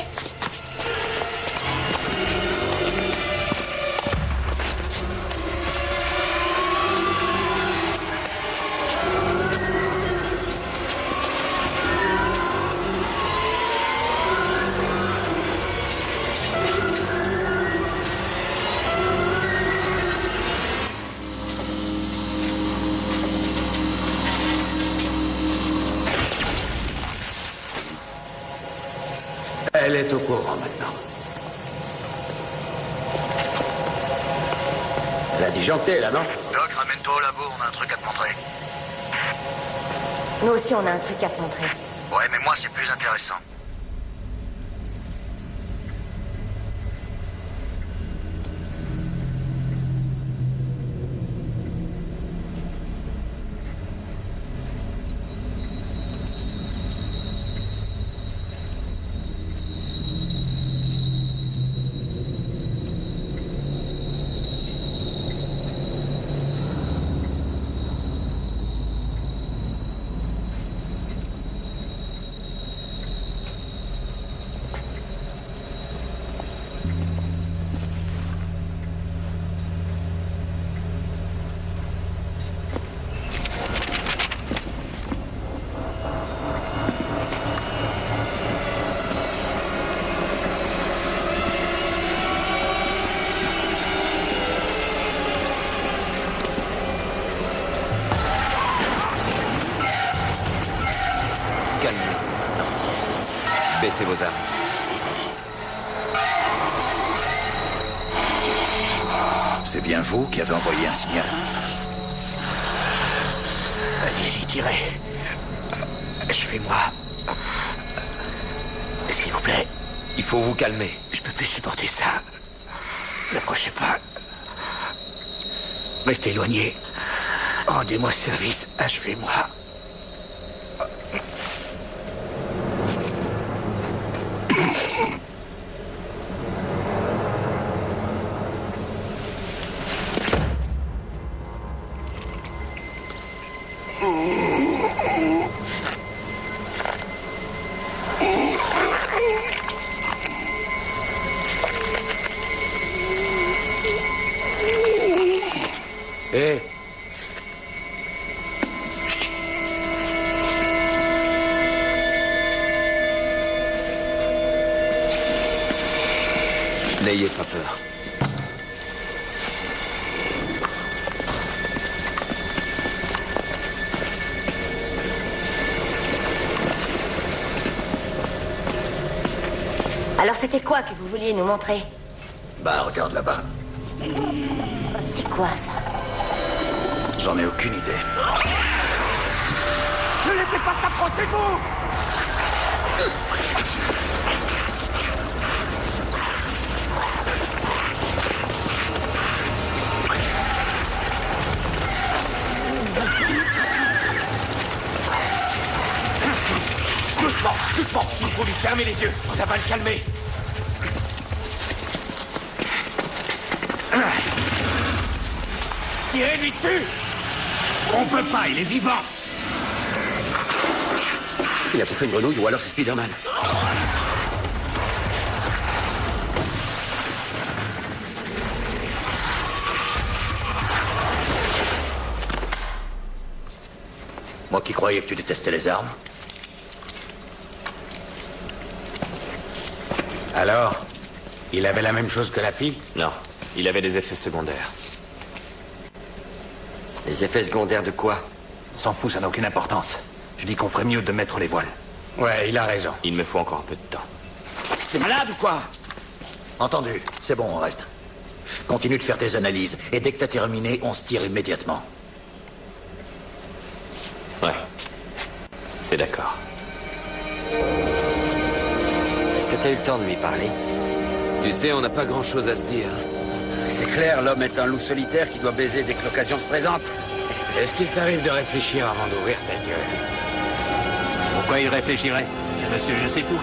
Elle est au courant maintenant. Elle a disjoncté, là, non? Doc, ramène-toi au labo, on a un truc à te montrer. Nous aussi, on a un truc à te montrer. Ouais, mais moi, c'est plus intéressant. Baissez vos armes. C'est bien vous qui avez envoyé un signal. Allez-y, tirez. Achevez-moi. S'il vous plaît. Il faut vous calmer. Je peux plus supporter ça. N'approchez pas. Restez éloignés. Rendez-moi service. Achevez-moi. Hé! N'ayez pas peur. Alors c'était quoi que vous vouliez nous montrer? Bah, regarde là-bas. C'est quoi ça? J'en ai aucune idée. Ne laissez pas s'approcher de vous! Doucement, doucement. Il faut lui fermer les yeux. Ça va le calmer. Tirez-lui dessus! On peut pas, il est vivant! Il a bouffé une grenouille ou alors c'est Spider-Man. Moi qui croyais que tu détestais les armes. Alors, il avait la même chose que la fille? Non, il avait des effets secondaires. Les effets secondaires de quoi? On s'en fout, ça n'a aucune importance. Je dis qu'on ferait mieux de mettre les voiles. Ouais, il a raison. Il me faut encore un peu de temps. T'es malade ou quoi? Entendu. C'est bon, on reste. Continue de faire tes analyses, et dès que t'as terminé, on se tire immédiatement. Ouais. C'est d'accord. Est-ce que t'as eu le temps de lui parler? Tu sais, on n'a pas grand-chose à se dire. C'est clair, l'homme est un loup solitaire qui doit baiser dès que l'occasion se présente. Est-ce qu'il t'arrive de réfléchir avant d'ouvrir ta gueule? Pourquoi il réfléchirait? C'est monsieur je sais tout.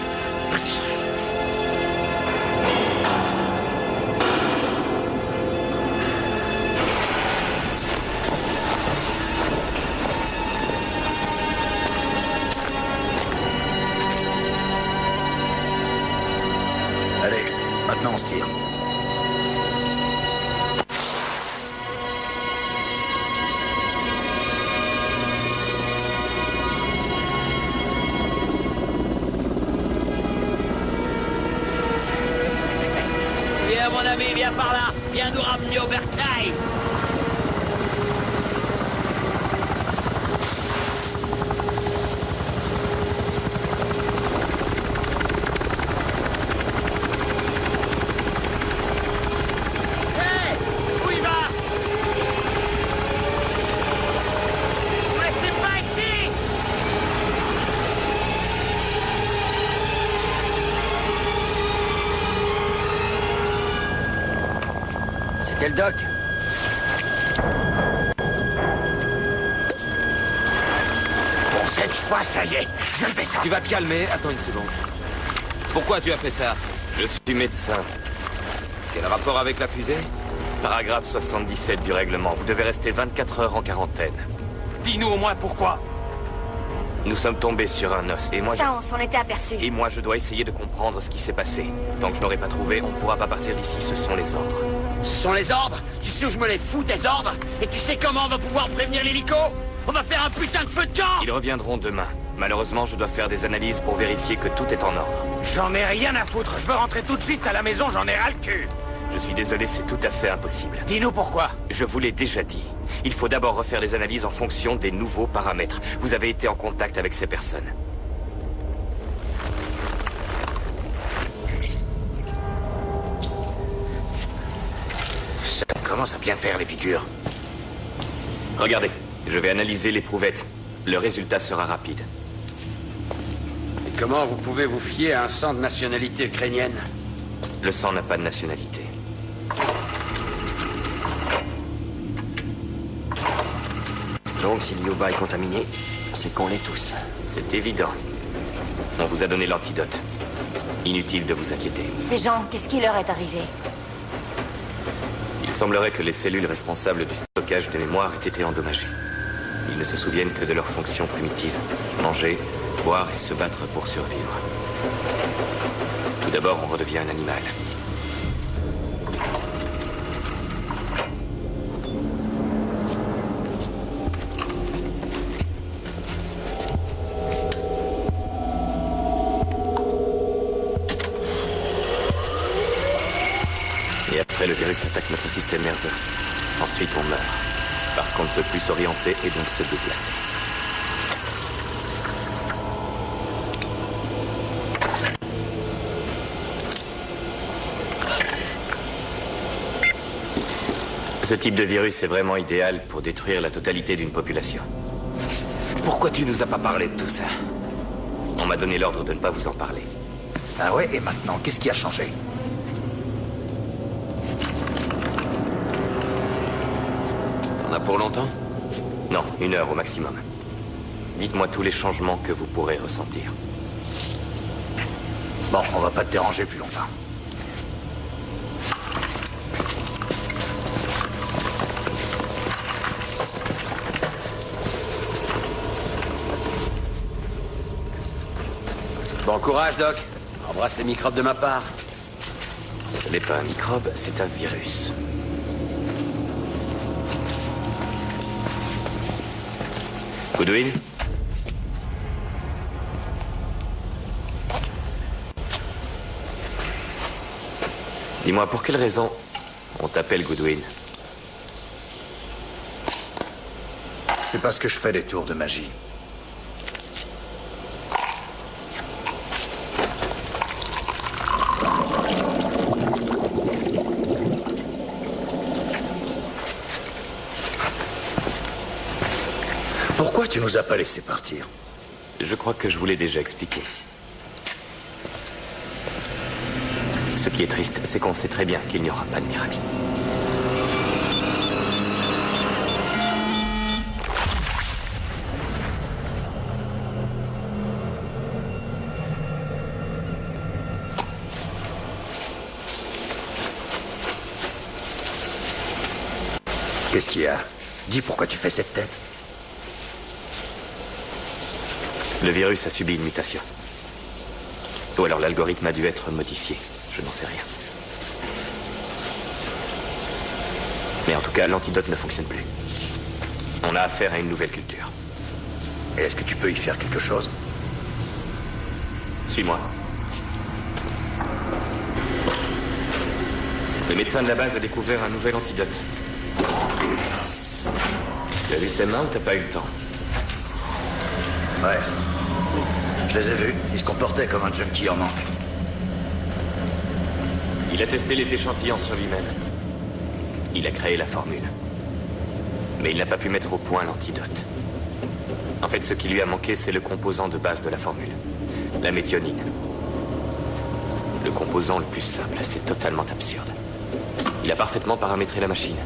Allez, maintenant on se tire. Viens, mon ami, viens par là. Viens nous ramener au bercail. Où il va? Ouais, c'est pas ici. C'était le doc. Pour cette fois, ça y est, je fais ça. Tu vas te calmer, attends une seconde. Pourquoi tu as fait ça? Je suis médecin. Quel rapport avec la fusée? Paragraphe 77 du règlement. Vous devez rester 24 heures en quarantaine. Dis-nous au moins pourquoi. Nous sommes tombés sur un os et moi Ça, on s'en était aperçu. Et moi je dois essayer de comprendre ce qui s'est passé. Tant que je n'aurai pas trouvé, on ne pourra pas partir d'ici, ce sont les ordres. Ce sont les ordres? Tu sais où je me les fous, tes ordres? Et tu sais comment on va pouvoir prévenir l'hélico? On va faire un putain de feu de camp! Ils reviendront demain. Malheureusement, je dois faire des analyses pour vérifier que tout est en ordre. J'en ai rien à foutre, je veux rentrer tout de suite à la maison, j'en ai ras le cul. Je suis désolé, c'est tout à fait impossible. Dis-nous pourquoi. Je vous l'ai déjà dit. Il faut d'abord refaire des analyses en fonction des nouveaux paramètres. Vous avez été en contact avec ces personnes. Ça commence à bien faire les piqûres. Regardez, je vais analyser l'éprouvettes. Le résultat sera rapide. Et comment vous pouvez vous fier à un sang de nationalité ukrainienne? Le sang n'a pas de nationalité. Donc si Lyuba est contaminé, c'est qu'on l'est tous. C'est évident. On vous a donné l'antidote. Inutile de vous inquiéter. Ces gens, qu'est-ce qui leur est arrivé? Il semblerait que les cellules responsables du stockage de mémoire aient été endommagées. Ils ne se souviennent que de leurs fonctions primitives. Manger, boire et se battre pour survivre. Tout d'abord, on redevient un animal. Et après, le virus attaque notre système nerveux. Ensuite, on meurt. Parce qu'on ne peut plus s'orienter et donc se déplacer. Ce type de virus est vraiment idéal pour détruire la totalité d'une population. Pourquoi tu nous as pas parlé de tout ça? On m'a donné l'ordre de ne pas vous en parler. Ah ouais, et maintenant, qu'est-ce qui a changé? T'en as pour longtemps? Non, 1 heure au maximum. Dites-moi tous les changements que vous pourrez ressentir. Bon, on va pas te déranger plus longtemps. Bon courage, Doc. Embrasse les microbes de ma part. Ce n'est pas un microbe, c'est un virus. Goodwin? Dis-moi, pour quelle raison on t'appelle Goodwin? C'est parce que je fais des tours de magie. Pourquoi tu nous as pas laissé partir? Je crois que je vous l'ai déjà expliqué. Ce qui est triste, c'est qu'on sait très bien qu'il n'y aura pas de miracle. Qu'est-ce qu'il y a? Dis pourquoi tu fais cette tête. Le virus a subi une mutation. Ou alors l'algorithme a dû être modifié. Je n'en sais rien. Mais en tout cas, l'antidote ne fonctionne plus. On a affaire à une nouvelle culture. Et est-ce que tu peux y faire quelque chose? Suis-moi. Le médecin de la base a découvert un nouvel antidote. Tu as vu ses mains ou t'as pas eu le temps? Ouais. Je les ai vus. Ils se comportaient comme un junkie en manque. Il a testé les échantillons sur lui-même. Il a créé la formule. Mais il n'a pas pu mettre au point l'antidote. En fait, ce qui lui a manqué, c'est le composant de base de la formule. La méthionine. Le composant le plus simple, c'est totalement absurde. Il a parfaitement paramétré la machine.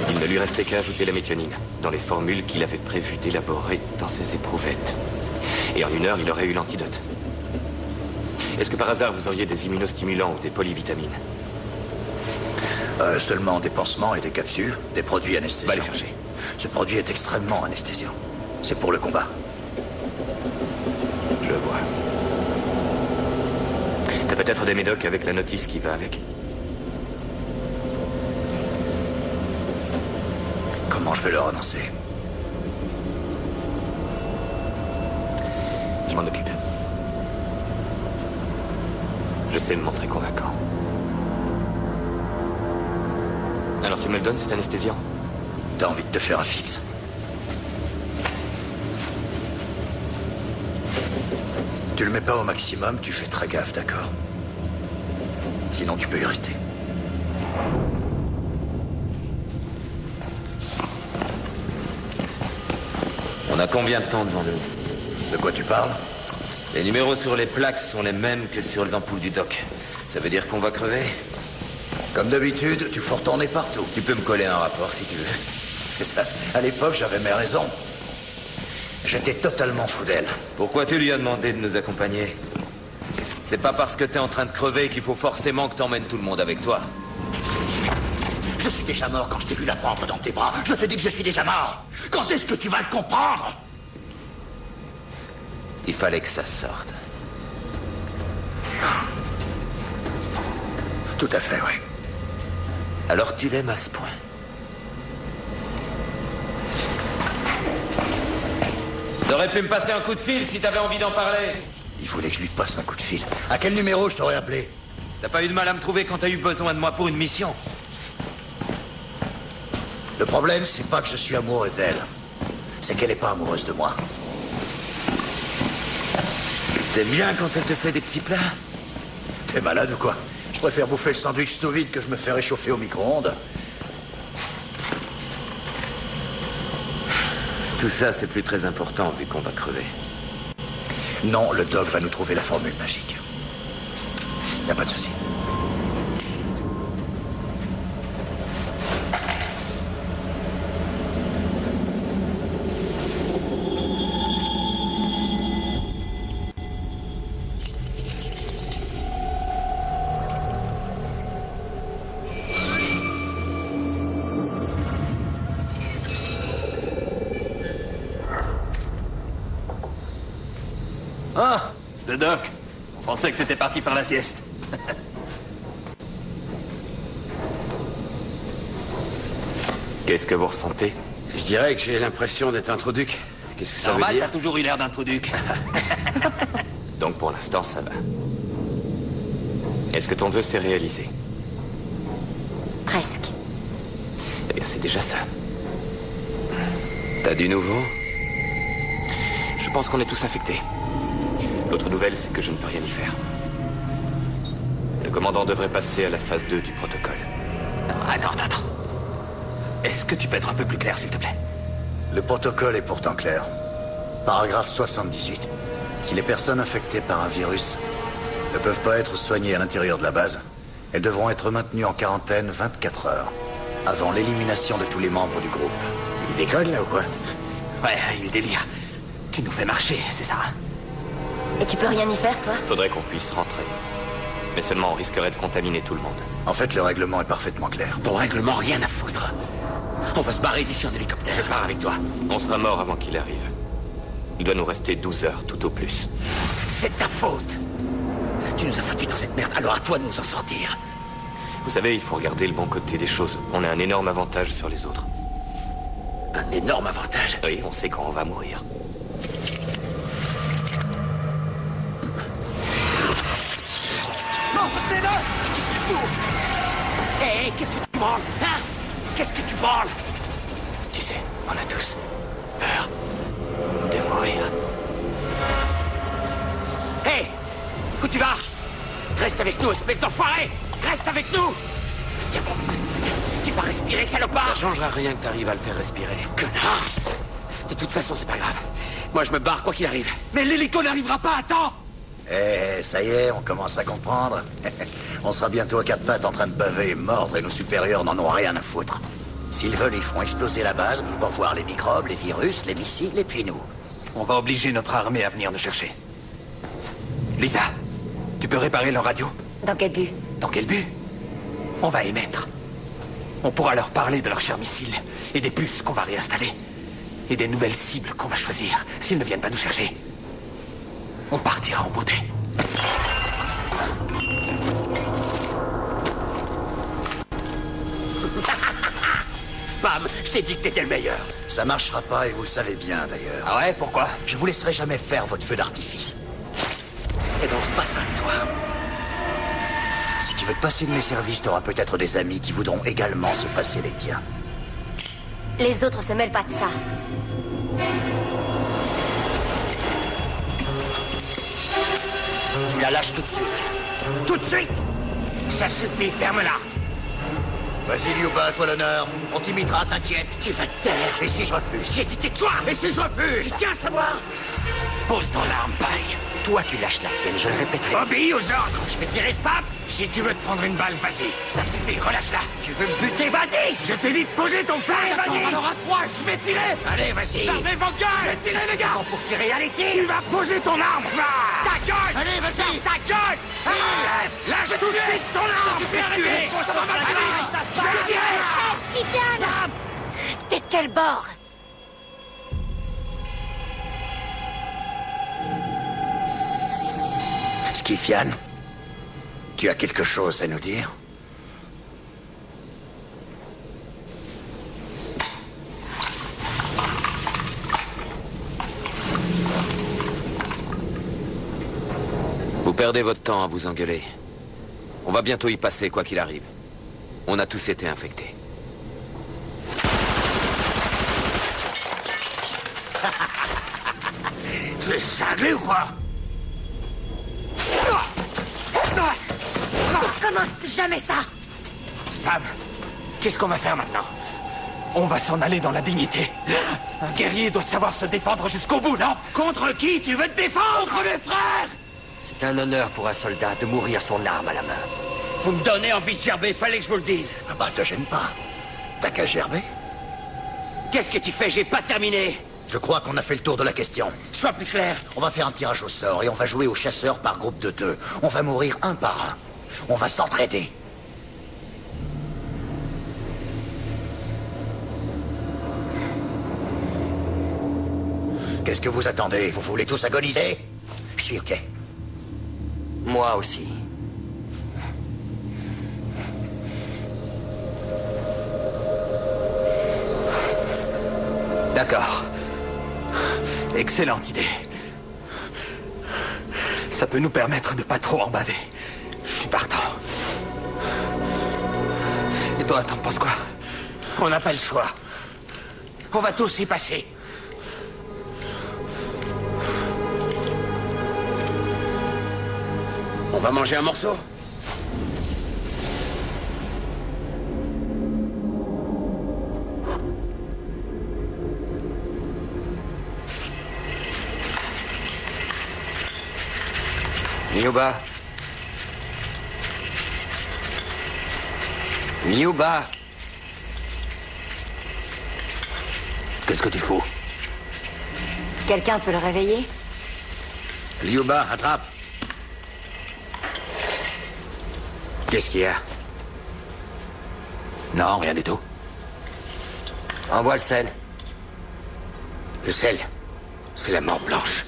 Il ne lui restait qu'à ajouter la méthionine dans les formules qu'il avait prévu d'élaborer dans ses éprouvettes. Et en 1 heure, il aurait eu l'antidote. Est-ce que par hasard, vous auriez des immunostimulants ou des polyvitamines? Seulement des pansements et des capsules, des produits anesthésiants. Va les chercher. Ce produit est extrêmement anesthésiant. C'est pour le combat. Je vois. T'as peut-être des médocs avec la notice qui va avec? Comment je vais leur annoncer? Je m'en occupe. Je sais me montrer convaincant. Alors tu me le donnes, cet anesthésiant? T'as envie de te faire un fixe? Tu le mets pas au maximum, tu fais très gaffe, d'accord? Sinon tu peux y rester. On a combien de temps devant nous? De quoi tu parles? Les numéros sur les plaques sont les mêmes que sur les ampoules du doc. Ça veut dire qu'on va crever? Comme d'habitude, tu faut retourner partout. Tu peux me coller un rapport si tu veux. C'est ça. À l'époque, j'avais mes raisons. J'étais totalement fou d'elle. Pourquoi tu lui as demandé de nous accompagner? C'est pas parce que t'es en train de crever qu'il faut forcément que t'emmènes tout le monde avec toi. Je suis déjà mort quand je t'ai vu la prendre dans tes bras. Je te dis que je suis déjà mort. Quand est-ce que tu vas le comprendre? Il fallait que ça sorte. Tout à fait, oui. Alors tu l'aimes à ce point? T'aurais pu me passer un coup de fil si t'avais envie d'en parler. Il voulait que je lui passe un coup de fil. À quel numéro je t'aurais appelé? T'as pas eu de mal à me trouver quand t'as eu besoin de moi pour une mission? Le problème, c'est pas que je suis amoureux d'elle. C'est qu'elle est pas amoureuse de moi. T'aimes bien quand elle te fait des petits plats? T'es malade ou quoi? Je préfère bouffer le sandwich sous vide que je me fais réchauffer au micro-ondes. Tout ça, c'est plus très important vu qu'on va crever. Non, le doc va nous trouver la formule magique. Y a pas de souci. Ah, le doc. On pensait que t'étais parti faire la sieste. Qu'est-ce que vous ressentez? Je dirais que j'ai l'impression d'être introduc. Qu'est-ce que ça Normal, veut dire? t'as toujours eu l'air d'introduc. Donc pour l'instant, ça va. Est-ce que ton vœu s'est réalisé? Presque. Eh bien, c'est déjà ça. T'as du nouveau? Je pense qu'on est tous infectés. L'autre nouvelle, c'est que je ne peux rien y faire. Le commandant devrait passer à la phase 2 du protocole. Non, attends. Est-ce que tu peux être un peu plus clair, s'il te plaît? Le protocole est pourtant clair. Paragraphe 78. Si les personnes infectées par un virus ne peuvent pas être soignées à l'intérieur de la base, elles devront être maintenues en quarantaine 24 heures, avant l'élimination de tous les membres du groupe. Il déconne, là, ou quoi? Ouais, il délire. Tu nous fais marcher, c'est ça? Et tu peux rien y faire, toi? Faudrait qu'on puisse rentrer. Mais seulement on risquerait de contaminer tout le monde. En fait, le règlement est parfaitement clair. Ton règlement, rien à foutre. On va se barrer d'ici en hélicoptère. Je pars avec toi. On sera mort avant qu'il arrive. Il doit nous rester 12 heures, tout au plus. C'est ta faute. Tu nous as foutus dans cette merde, alors à toi de nous en sortir. Vous savez, il faut regarder le bon côté des choses. On a un énorme avantage sur les autres. Un énorme avantage? Oui, on sait quand on va mourir. Non, c'est-le! Qu'est-ce que tu fous? Hé, qu'est-ce que tu branles? Hein? Qu'est-ce que tu branles? Tu sais, on a tous peur de mourir. Hé! Où tu vas? Reste avec nous, espèce d'enfoiré! Reste avec nous! Tiens bon. Tu vas respirer, salopard! Ça changera rien que t'arrives à le faire respirer. Connard! De toute façon, c'est pas grave. Moi, je me barre quoi qu'il arrive. Mais l'hélico n'arrivera pas à temps! Eh, ça y est, on commence à comprendre. On sera bientôt à quatre pattes en train de baver et mordre et nos supérieurs n'en ont rien à foutre. S'ils veulent, ils feront exploser la base pour voir les microbes, les virus, les missiles et puis nous. On va obliger notre armée à venir nous chercher. Lisa, tu peux réparer leur radio? Dans quel but? Dans quel but? On va émettre. On pourra leur parler de leurs chers missiles et des puces qu'on va réinstaller. Et des nouvelles cibles qu'on va choisir s'ils ne viennent pas nous chercher. On partira en beauté. Spam, je t'ai dit que t'étais le meilleur. Ça marchera pas et vous le savez bien d'ailleurs. Ah ouais, pourquoi? Je vous laisserai jamais faire votre feu d'artifice. Eh ben, on se passera de toi. Si tu veux te passer de mes services, t'auras peut-être des amis qui voudront également se passer les tiens. Les autres se mêlent pas de ça. Tu la lâches tout de suite. Tout de suite! Ça suffit, ferme-la. Vas-y, Liuba, à toi l'honneur. On t'imitera, t'inquiète. Tu vas te taire. Et si je refuse? J'ai dit tais-toi. Et si je refuse? Tu tiens à savoir. Pose ton arme, paille. Toi, tu lâches la tienne, je le répéterai. Obéis aux ordres! Je vais te tirer, Spam. Si tu veux te prendre une balle, vas-y! Ça suffit, relâche-la. Tu veux me buter, vas-y. Je t'ai dit de poser ton flingue, vas-y! Alors à 3, je vais tirer. Allez, vas-y. Fermez vos gueules! Je vais tirer, les gars! Pour tirer, allez, Tu tire. vas poser ton arme! Ta gueule! Allez, vas-y. Ta gueule! Lâche tout de suite ton arme! Je vais arrêter! Ça va mal finir! Je vais tirer! Skifian! T'es de quel bord? Skifian, tu as quelque chose à nous dire? Vous perdez votre temps à vous engueuler. On va bientôt y passer, quoi qu'il arrive. On a tous été infectés. Tu es cinglé ou quoi? Tu recommences plus jamais ça! Spam, qu'est-ce qu'on va faire maintenant? On va s'en aller dans la dignité. Un guerrier doit savoir se défendre jusqu'au bout, non? Contre qui tu veux te défendre? Contre mes frères! C'est un honneur pour un soldat de mourir son arme à la main. Vous me donnez envie de gerber, fallait que je vous le dise. Ah bah, te gêne pas. T'as qu'à gerber. Qu'est-ce que tu fais? J'ai pas terminé. Je crois qu'on a fait le tour de la question. Sois plus clair. On va faire un tirage au sort et on va jouer aux chasseurs par groupe de 2. On va mourir un par un. On va s'entraider. Qu'est-ce que vous attendez? Vous voulez tous agoniser? Je suis OK. Moi aussi. D'accord. Excellente idée. Ça peut nous permettre de pas trop en baver. Je suis partant. Et toi, t'en penses quoi? On n'a pas le choix. On va tous y passer. On va manger un morceau? Nyuba. Nyuba. Qu'est-ce que tu fous? Quelqu'un peut le réveiller? Liuba, attrape. Qu'est-ce qu'il y a? Non, rien du tout. Envoie le sel. Le sel, c'est la mort blanche.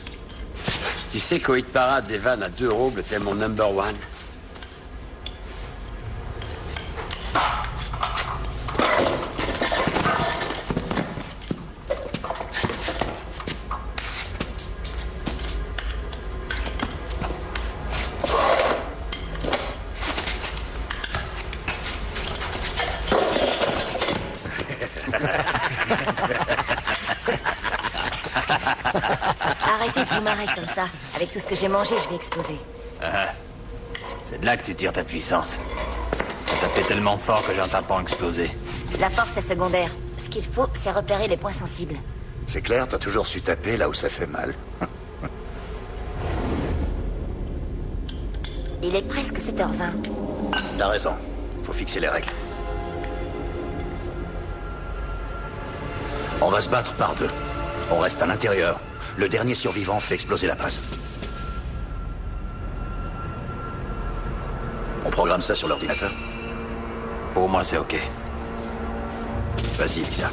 Tu sais qu'au hit parade des vannes à 2 roubles, t'es mon number 1. Arrêtez de vous marrer comme ça. Avec tout ce que j'ai mangé, je vais exploser. C'est de là que tu tires ta puissance. T'as tapé tellement fort que j'ai un tapant exploser. La force est secondaire. Ce qu'il faut, c'est repérer les points sensibles. C'est clair, t'as toujours su taper là où ça fait mal. Il est presque 7h20. T'as raison. Faut fixer les règles. On va se battre par 2. On reste à l'intérieur. Le dernier survivant fait exploser la base. On programme ça sur l'ordinateur? Pour moi, c'est OK. Vas-y, Lisa.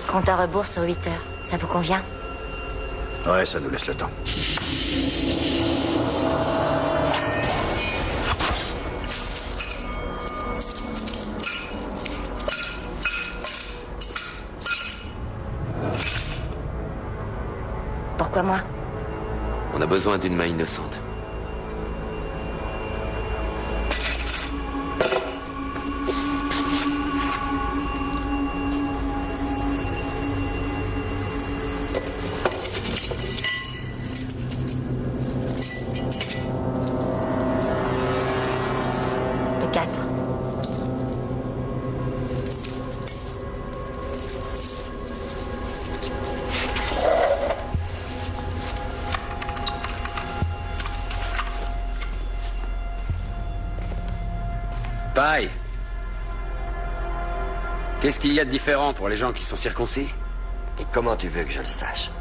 Compte à rebours sur 8 heures. Ça vous convient? Ouais, ça nous laisse le temps. Pourquoi moi? On a besoin d'une main innocente. Le 4. Paille. Qu'est-ce qu'il y a de différent pour les gens qui sont circoncis? Et comment tu veux que je le sache?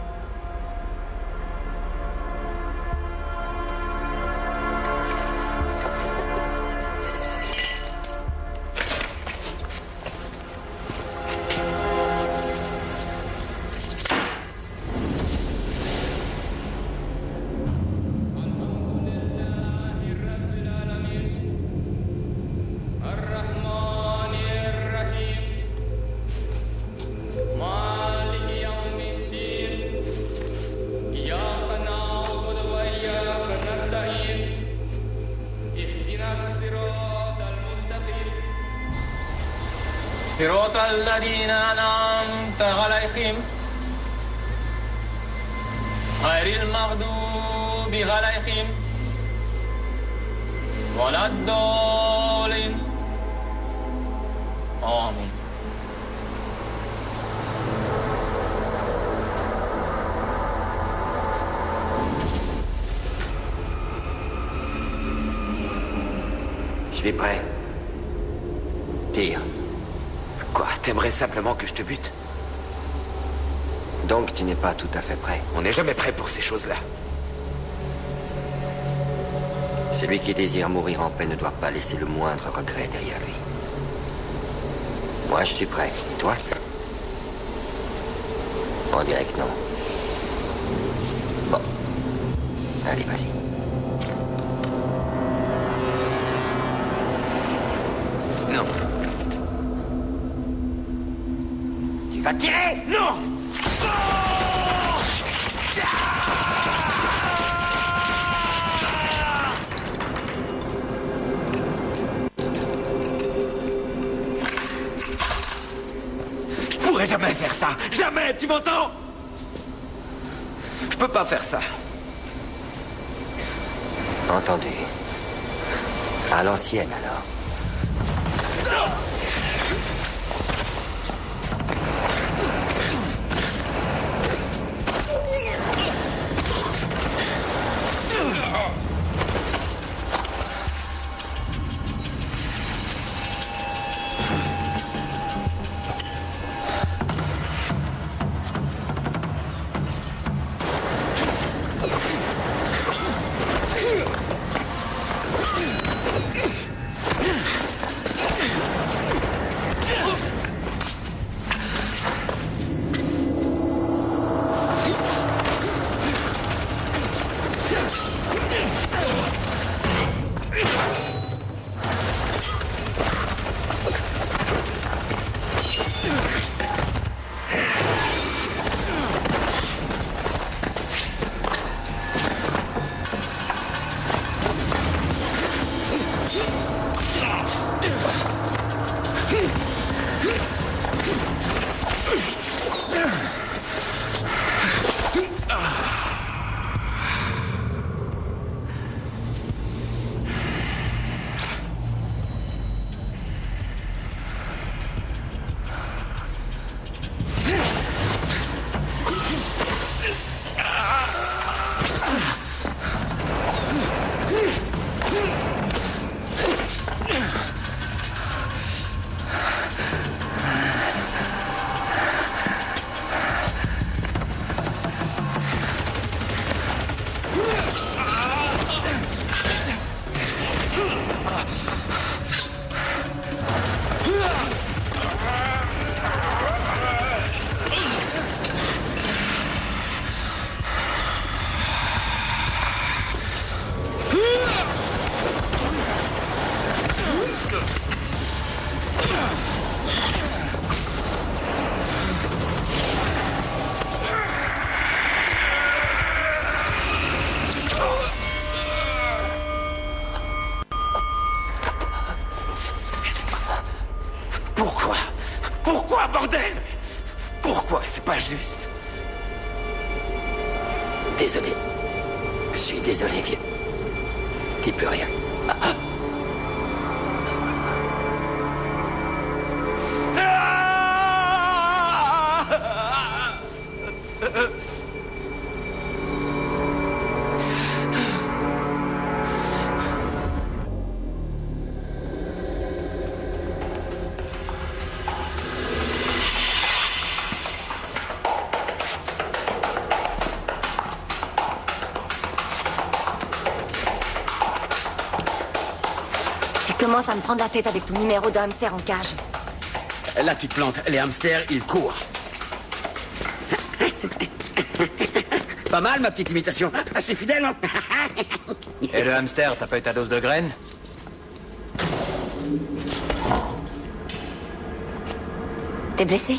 صراط الذين أنعمت عليهم غير المغضوب عليهم ولا الضالين آمين. Je suis prêt. Tire. Quoi? T'aimerais simplement que je te bute? Donc tu n'es pas tout à fait prêt. On n'est jamais prêt pour ces choses-là. Celui qui désire mourir en paix ne doit pas laisser le moindre regret derrière lui. Moi, je suis prêt. Et toi? On dirait que non. Bon. Allez, vas-y. Non. Tu vas tirer? Non! Je pourrais jamais faire ça. Jamais, tu m'entends? Je peux pas faire ça. Entendu. À l'ancienne, alors. Juste. Désolé. Je suis désolé, vieux. T'y peux rien. Commence à me prendre la tête avec ton numéro de hamster en cage. Là, tu te plantes. Les hamsters, ils courent. Pas mal, ma petite imitation. Assez fidèle, hein? Et le hamster, t'as pas eu ta dose de graines? T'es blessé?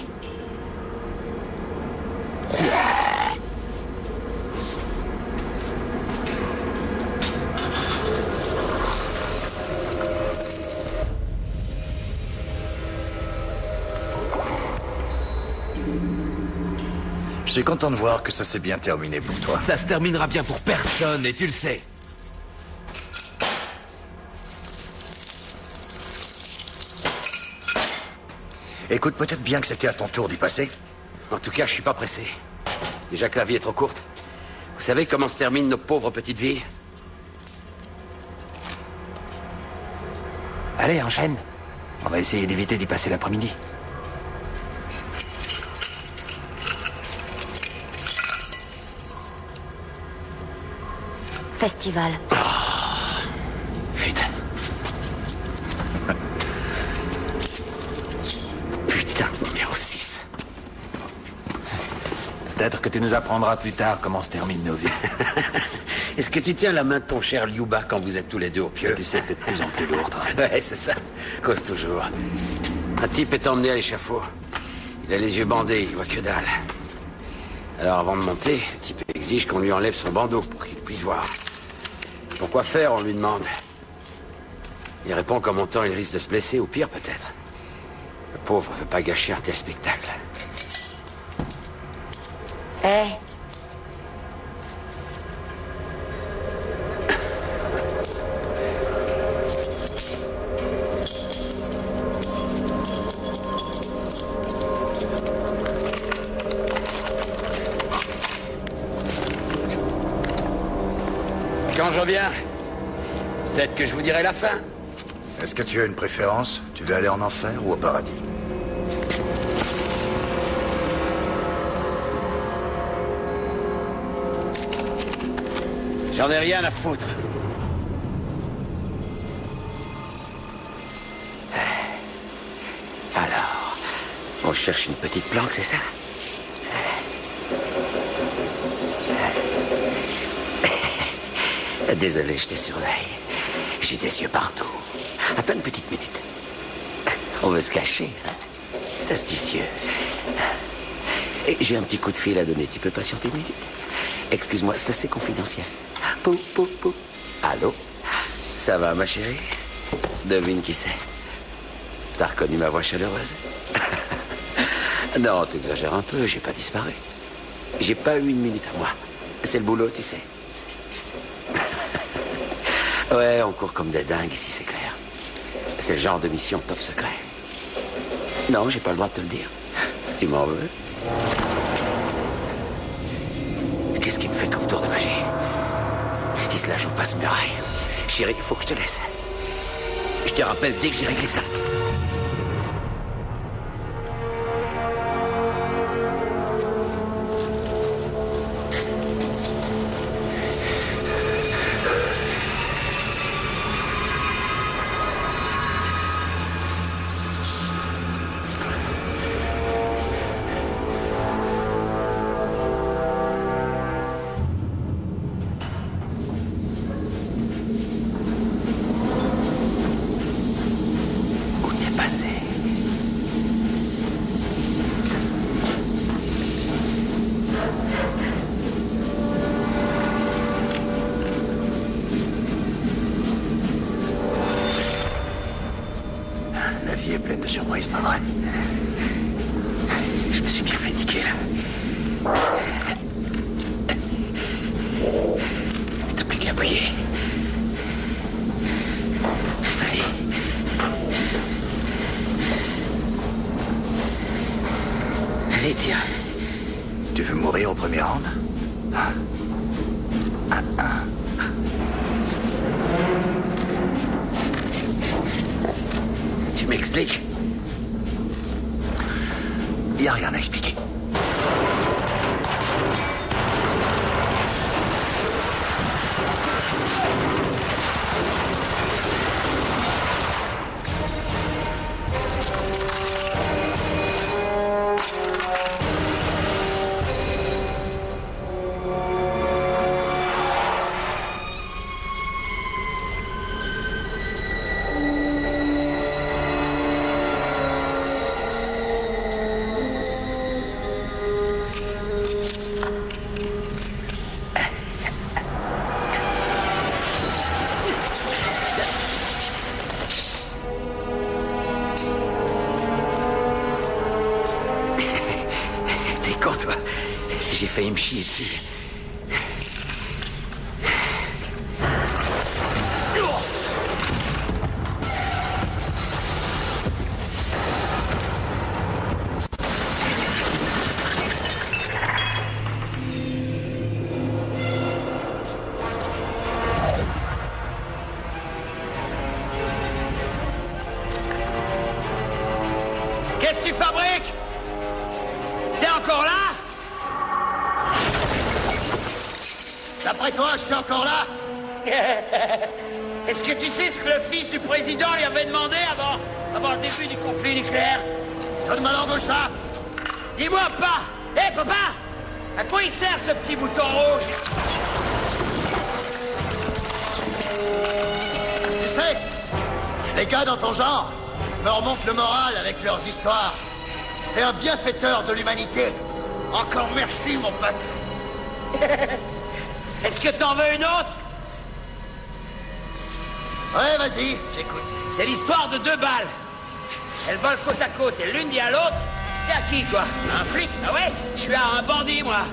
Je suis content de voir que ça s'est bien terminé pour toi. Ça se terminera bien pour personne, et tu le sais. Écoute, peut-être bien que c'était à ton tour d'y passer. En tout cas, je suis pas pressé. Déjà que la vie est trop courte. Vous savez comment se terminent nos pauvres petites vies? Allez, enchaîne. On va essayer d'éviter d'y passer l'après-midi. Festival. Putain. Putain, numéro 6. Peut-être que tu nous apprendras plus tard comment se terminent nos vies. Est-ce que tu tiens la main de ton cher Liuba quand vous êtes tous les deux au pieu? Tu sais que t'es de plus en plus lourd, toi. Ouais, c'est ça. Cause toujours. Un type est emmené à l'échafaud. Il a les yeux bandés, il voit que dalle. Alors avant de monter, le type exige qu'on lui enlève son bandeau pour qu'il puisse voir. Pourquoi faire, on lui demande. Il répond qu'en montant, il risque de se blesser, ou pire peut-être. Le pauvre veut pas gâcher un tel spectacle. Hé. Quand je reviens, peut-être que je vous dirai la fin. Est-ce que tu as une préférence? Tu veux aller en enfer ou au paradis? J'en ai rien à foutre. Alors, on cherche une petite planque, c'est ça? Désolé, je te surveille. J'ai des yeux partout. Attends une petite minute. On veut se cacher, hein? C'est astucieux. Et j'ai un petit coup de fil à donner. Tu peux patienter une minute? Excuse-moi, c'est assez confidentiel. Pou, pou, pou. Allô? Ça va, ma chérie? Devine qui c'est. T'as reconnu ma voix chaleureuse? Non, t'exagères un peu, j'ai pas disparu. J'ai pas eu une minute à moi. C'est le boulot, tu sais. Ouais, on court comme des dingues ici, c'est clair. C'est le genre de mission top secret. Non, j'ai pas le droit de te le dire. Tu m'en veux? Qu'est-ce qu'il me fait comme tour de magie? Il se la joue pas ce muraille. Chérie, il faut que je te laisse. Je te rappelle dès que j'ai réglé ça. surprise, pas vrai? Je me suis bien fait niquer, là. T'as plus qu'à appuyer. Vas-y. Allez, tire. Tu veux mourir au premier round? Tu m'expliques? Y a rien à expliquer. failli me chier dessus. Qu'est-ce que tu fabriques? T'es encore là? D'après toi, je suis encore là? Est-ce que tu sais ce que le fils du président lui avait demandé avant le début du conflit nucléaire? Donne ma langue au chat! Dis-moi pas! Hé, papa! À quoi il sert ce petit bouton rouge? Tu sais, les gars dans ton genre me remontent le moral avec leurs histoires. T'es un bienfaiteur de l'humanité. Encore merci, mon pote. Est-ce que t'en veux une autre? Ouais, vas-y, j'écoute. C'est l'histoire de 2 balles. Elles volent côte à côte et l'une dit à l'autre: t'es à qui, toi? Un flic? Ah ouais? Je suis un bandit, moi.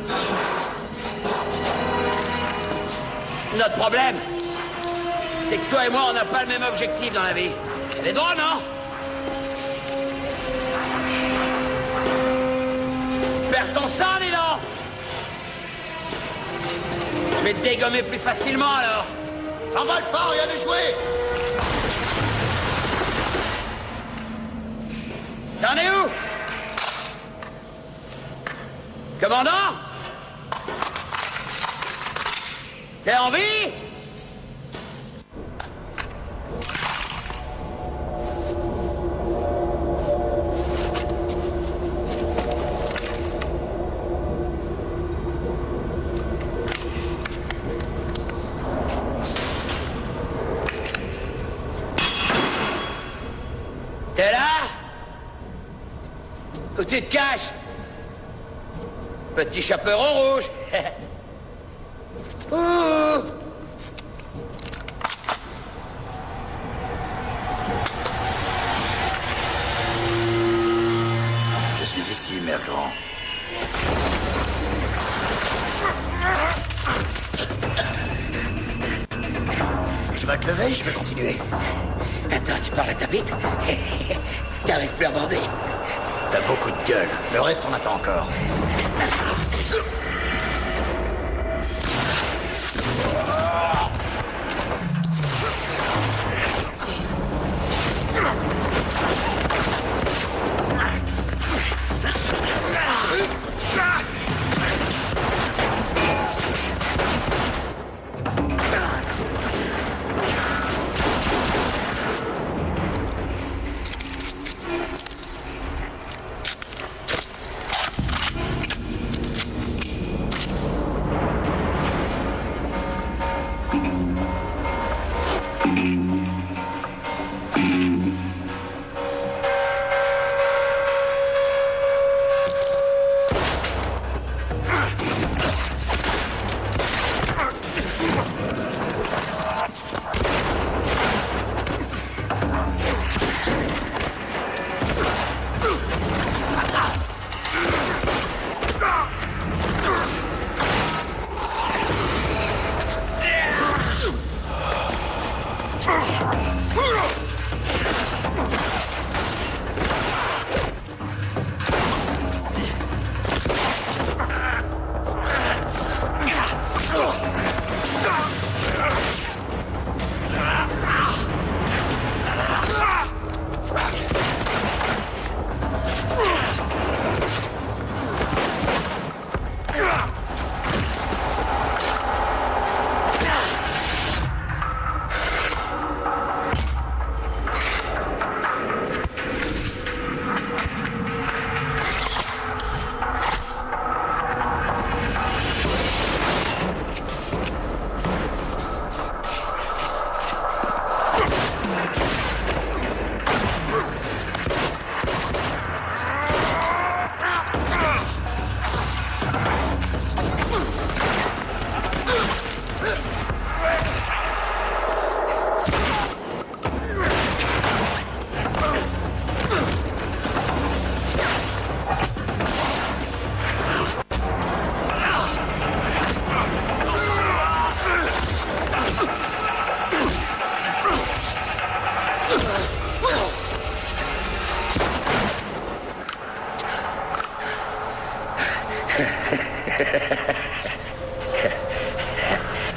Notre problème, c'est que toi et moi, on n'a pas le même objectif dans la vie. C'est drôle, non? Perds ton sang, dis donc! Je vais te dégommer plus facilement, alors. T'emballe pas, rien n'est joué! T'en es où? Commandant? T'es en vie? T'es là? Où tu te caches? Petit chaperon rouge. Ouh. Je suis ici, Mère Grand. Tu vas te lever, je vais continuer. Attends, tu parles à ta bite? T'arrives plus à bander. T'as beaucoup de gueule. Le reste, on attend encore.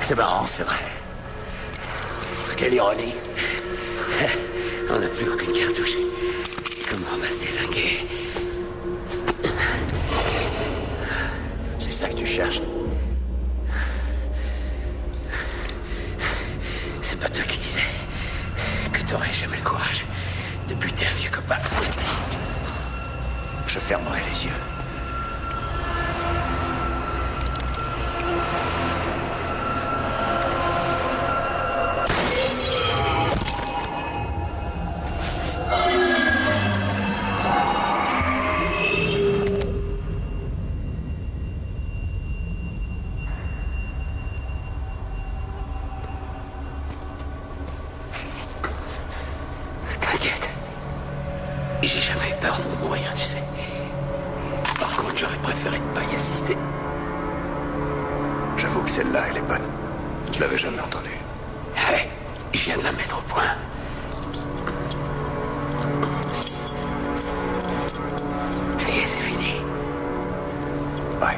C'est marrant, c'est vrai. Quelle ironie. On n'a plus aucune cartouche. Comment on va se dézinguer? C'est ça que tu cherches? C'est pas toi qui disais que t'aurais jamais le courage de buter un vieux copain. Je fermerai les yeux. T'inquiète. J'ai jamais eu peur de mourir, tu sais. Par contre, j'aurais préféré ne pas y assister. J'avoue que celle-là, elle est bonne. Je l'avais jamais entendue. Ouais, je viens de la mettre au point. Ça y est, c'est fini. Ouais.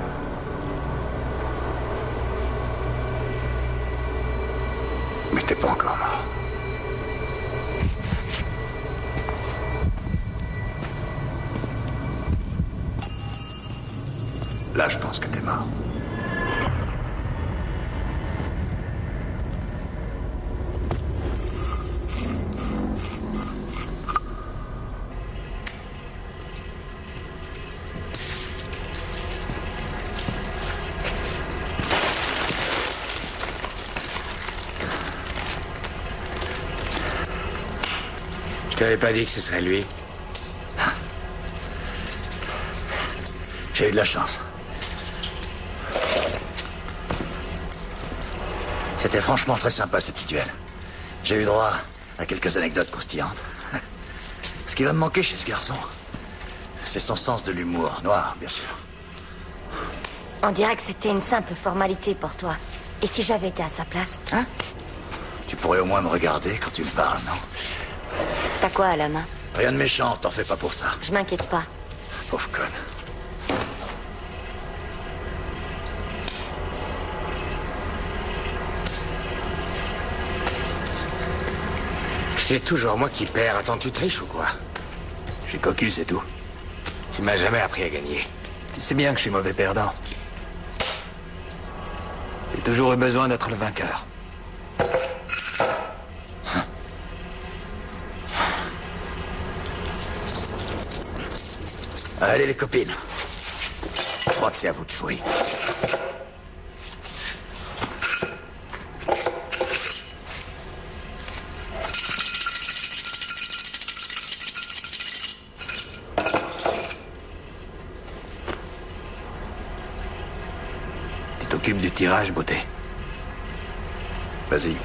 Mais t'es pas encore mort. Là, je pense que t'es mort. Je t'avais pas dit que ce serait lui. J'ai eu de la chance. C'était franchement très sympa ce petit duel. J'ai eu droit à quelques anecdotes croustillantes. Ce qui va me manquer chez ce garçon, c'est son sens de l'humour noir, bien sûr. On dirait que c'était une simple formalité pour toi. Et si j'avais été à sa place, hein? Tu pourrais au moins me regarder quand tu me parles, non? T'as quoi à la main? Rien de méchant, t'en fais pas pour ça. Je m'inquiète pas. Pauvre conne. C'est toujours moi qui perds. Attends, tu triches ou quoi? Je suis cocu, c'est tout. Tu m'as jamais appris à gagner. Tu sais bien que je suis mauvais perdant. J'ai toujours eu besoin d'être le vainqueur. Allez les copines. Je crois que c'est à vous de jouer. Tu t'occupes du tirage, beauté. Vas-y.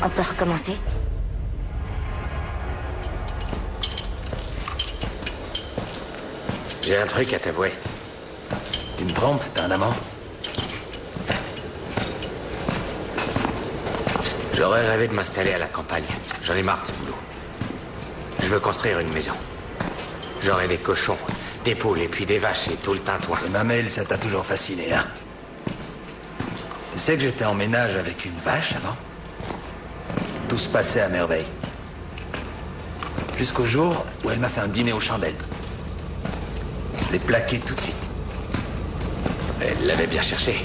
On peut recommencer? J'ai un truc à t'avouer. Tu me trompes, t'as un amant? J'aurais rêvé de m'installer à la campagne. J'en ai marre de ce boulot. Je veux construire une maison. J'aurai des cochons, des poules et puis des vaches et tout le tintouin. Le mamelle, ça t'a toujours fasciné, hein? Tu sais que j'étais en ménage avec une vache avant? Tout se passait à merveille. Jusqu'au jour où elle m'a fait un dîner aux chandelles. Je l'ai plaqué tout de suite. Elle l'avait bien cherché.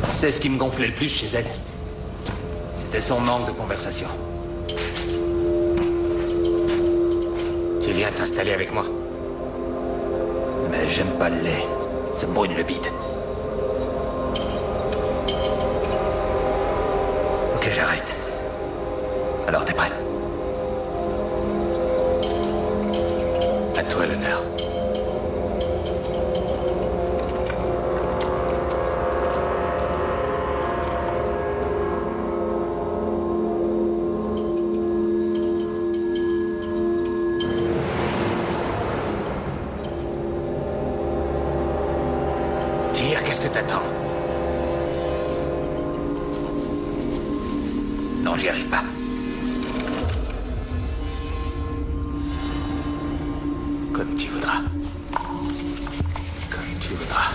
Tu sais ce qui me gonflait le plus chez elle? C'était son manque de conversation. Tu viens t'installer avec moi? Mais j'aime pas le lait. Ça me brûle le bide. Ok, j'arrête. Alors t'es prêt? À toi l'honneur. Non, j'y arrive pas. Comme tu voudras. Comme tu voudras.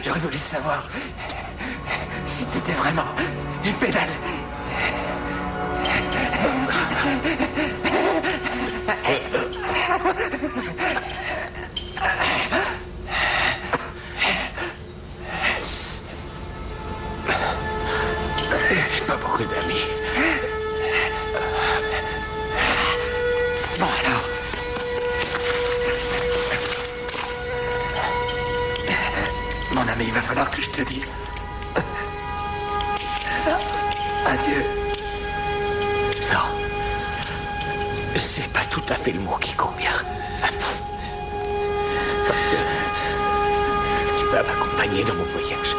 J'aurais voulu savoir si t'étais vraiment une pédale. J'ai pas beaucoup d'amis. Bon alors. Mon ami, il va falloir que je te dise. Adieu. Non. C'est pas tout à fait le mot qui convient. Parce que tu vas m'accompagner dans mon voyage.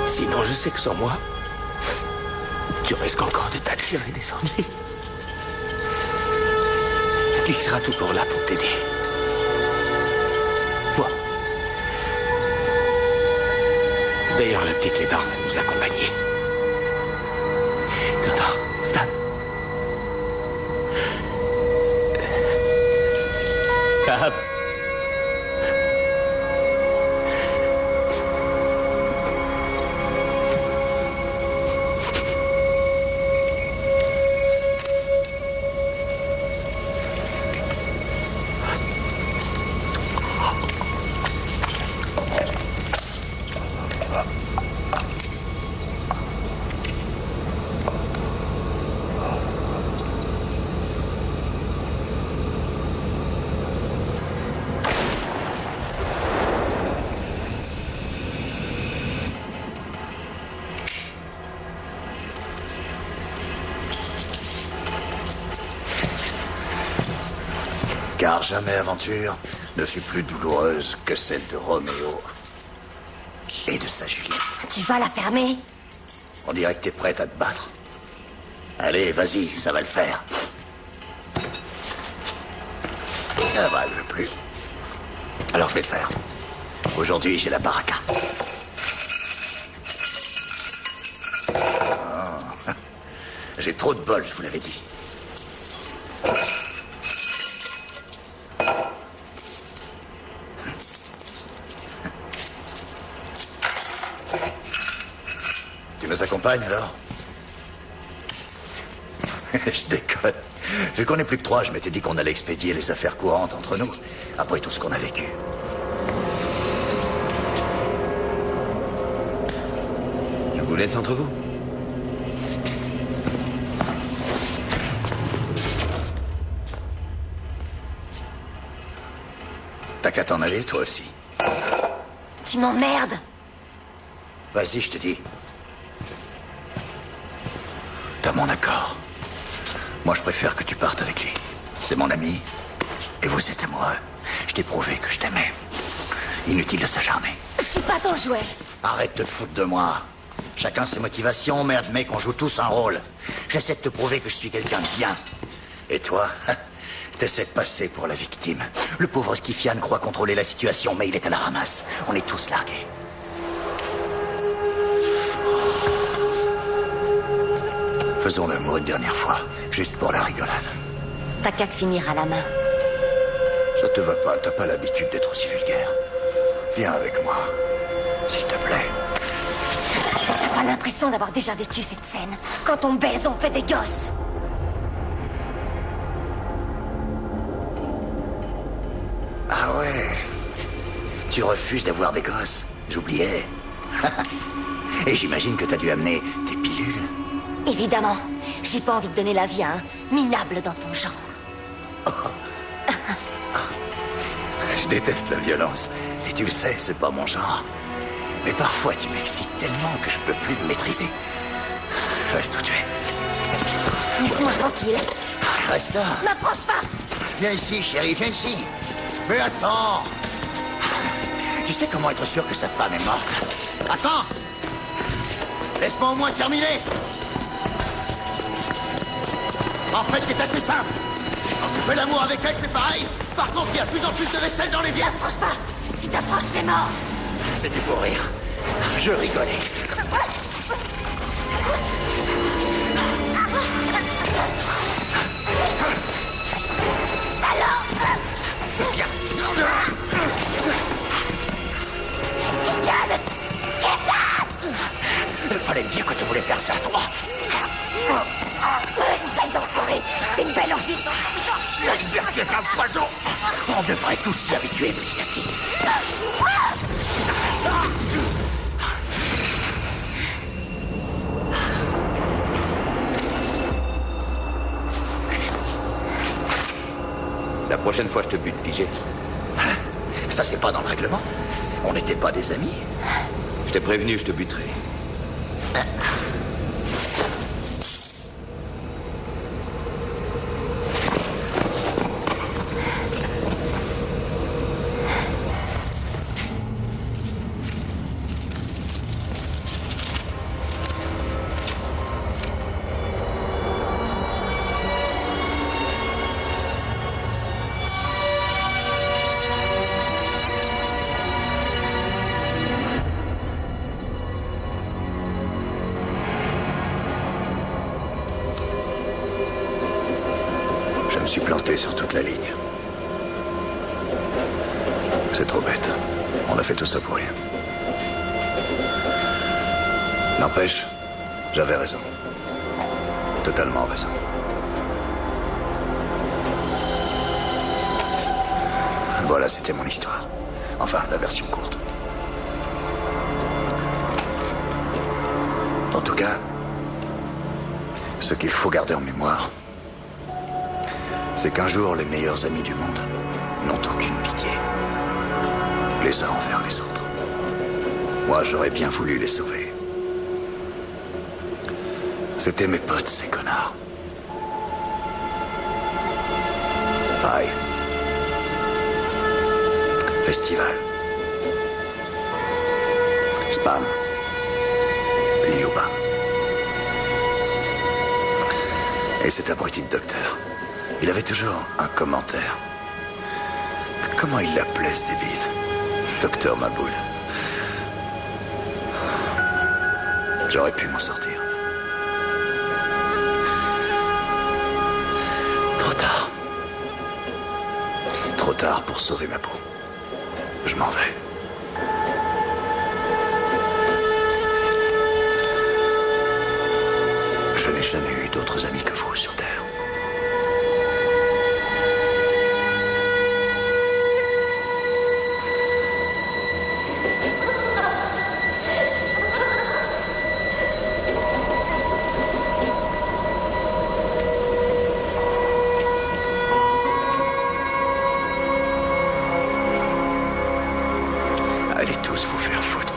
Sinon, je sais que sans moi, tu risques encore de t'attirer des ennuis. Qui sera toujours là pour t'aider? Moi. D'ailleurs, le petit clébard va nous accompagner. T'entends, Stan? Stan? Car jamais aventure ne fut plus douloureuse que celle de Roméo et de sa Juliette. Tu vas la fermer? On dirait que t'es prête à te battre. Allez, vas-y, ça va le faire. Ah bah, elle veut plus. Alors je vais le faire. Aujourd'hui, j'ai la baraka. Oh. J'ai trop de bol, je vous l'avais dit. Tu nous accompagnes alors? Je déconne. Vu qu'on n'est plus que 3, je m'étais dit qu'on allait expédier les affaires courantes entre nous, après tout ce qu'on a vécu. Je vous laisse entre vous. T'as qu'à t'en aller, toi aussi. Tu m'emmerdes. Vas-y, je te dis. T'as mon accord. Moi, je préfère que tu partes avec lui. C'est mon ami. Et vous êtes amoureux. Je t'ai prouvé que je t'aimais. Inutile de s'acharner. Je suis pas ton jouet. Arrête de te foutre de moi. Chacun ses motivations, merde, mec, on joue tous un rôle. J'essaie de te prouver que je suis quelqu'un de bien. Et toi, t'essaies de passer pour la victime. Le pauvre Skifian croit contrôler la situation, mais il est à la ramasse. On est tous largués. Faisons l'amour une dernière fois, juste pour la rigolade. T'as qu'à te finir à la main. Ça te va pas, t'as pas l'habitude d'être aussi vulgaire. Viens avec moi, s'il te plaît. T'as pas l'impression d'avoir déjà vécu cette scène? Quand on baise, on fait des gosses. Ah ouais. Tu refuses d'avoir des gosses. J'oubliais. Et j'imagine que t'as dû amener tes pilules. Évidemment. J'ai pas envie de donner la vie à un minable dans ton genre. Je déteste la violence. Et tu le sais, c'est pas mon genre. Mais parfois, tu m'excites tellement que je peux plus me maîtriser. Reste où tu es. Laisse-moi tranquille. Reste là. M'approche pas. Viens ici, chérie, viens ici. Mais attends. Tu sais comment être sûr que sa femme est morte? Attends. Laisse-moi au moins terminer. En fait, c'est assez simple. Quand tu fais l'amour avec elle, c'est pareil. Par contre, il y a de plus en plus de vaisselle dans les bières. N'approche pas. Si t'approches, t'es mort. C'était pour rire. Je rigolais. Salaud. Viens. Skidad. Fallait me dire que tu voulais faire ça, toi. Espèce d'enfoiré. C'est une belle envie. La liberté est un poison. On devrait tous s'y habituer petit à petit. La prochaine fois, je te bute, pigé. Ça, c'est pas dans le règlement. On n'était pas des amis. Je t'ai prévenu, je te buterai. Je me suis planté sur toute la ligne. C'est trop bête. On a fait tout ça pour rien. N'empêche, j'avais raison. Totalement raison. Voilà, c'était mon histoire. Enfin, la version courte. En tout cas, ce qu'il faut garder en mémoire, c'est qu'un jour, les meilleurs amis du monde n'ont aucune pitié. Les uns envers les autres. Moi, j'aurais bien voulu les sauver. C'était mes potes, ces connards. Pareil. Festival. Spam. Liuba. Et cet abruti de docteur. Il avait toujours un commentaire. Comment il l'appelait, ce débile? Docteur Maboul. J'aurais pu m'en sortir. Trop tard. Trop tard pour sauver ma peau. Je m'en vais. Je n'ai jamais eu d'autres amis que vous sur Terre. Allez tous vous faire foutre.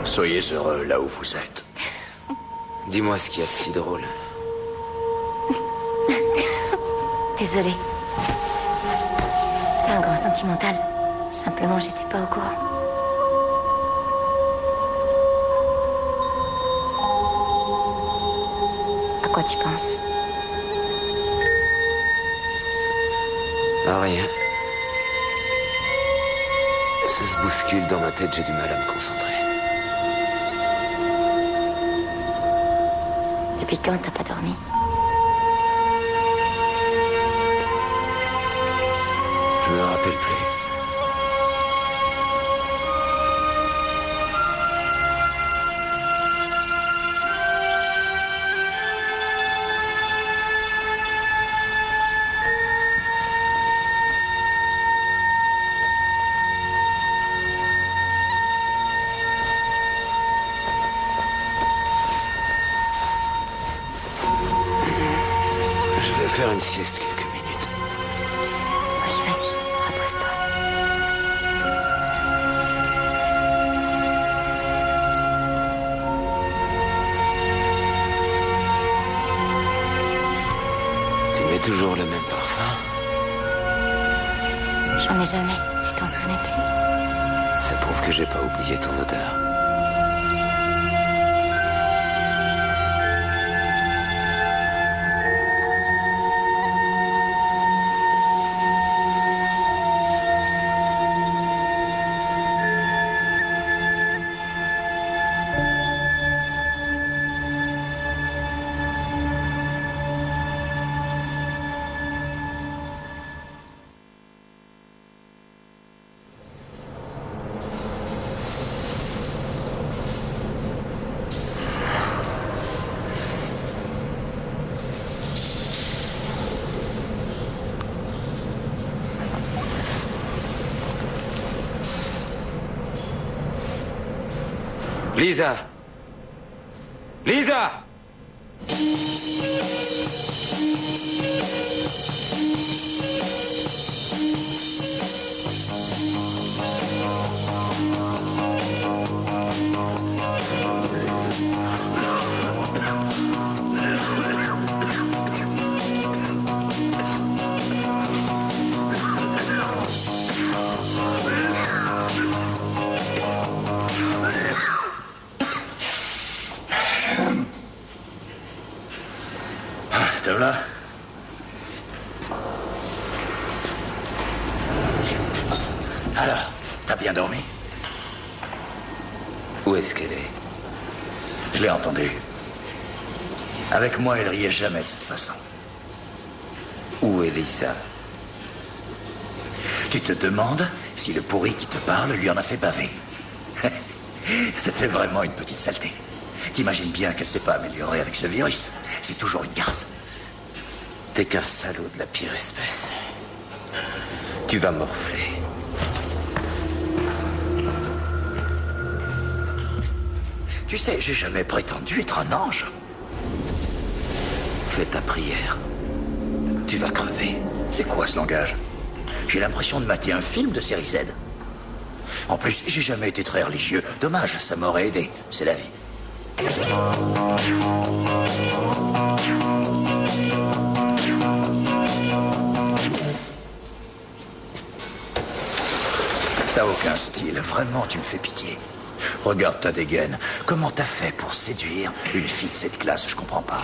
Soyez heureux là où vous êtes. Dis-moi ce qu'il y a de si drôle. Désolée. T'es un grand sentimental. Simplement, j'étais pas au courant. À quoi tu penses? Ah, rien. Ça se bouscule dans ma tête, j'ai du mal à me concentrer. Depuis quand t'as pas dormi? Je me rappelle plus. Faire une sieste quelques minutes. Oui, vas-y, repose-toi. Tu mets toujours le même parfum. J'en mets jamais, tu t'en souvenais plus. Ça prouve que j'ai pas oublié ton odeur. Lisa! Lisa! Te voilà. Alors, t'as bien dormi? Où est-ce qu'elle est? Je l'ai entendu. Avec moi, elle riait jamais de cette façon. Où est Lisa? Tu te demandes si le pourri qui te parle lui en a fait baver. C'était vraiment une petite saleté. T'imagines bien qu'elle s'est pas améliorée avec ce virus. C'est toujours une garce. T'es qu'un salaud de la pire espèce. Tu vas morfler. Tu sais, j'ai jamais prétendu être un ange. Fais ta prière. Tu vas crever. C'est quoi ce langage? J'ai l'impression de mater un film de série Z. En plus, j'ai jamais été très religieux. Dommage, ça m'aurait aidé. C'est la vie. T'as aucun style, vraiment, tu me fais pitié. Regarde ta dégaine. Comment t'as fait pour séduire une fille de cette classe? Je comprends pas.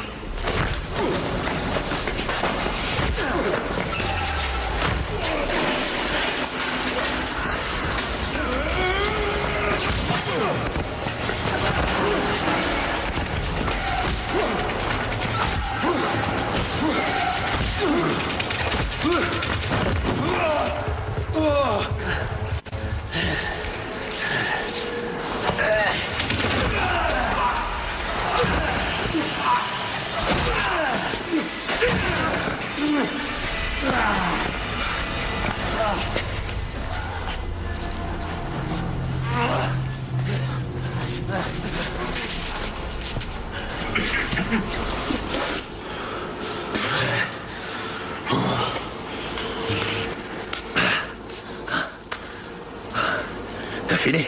T'as fini?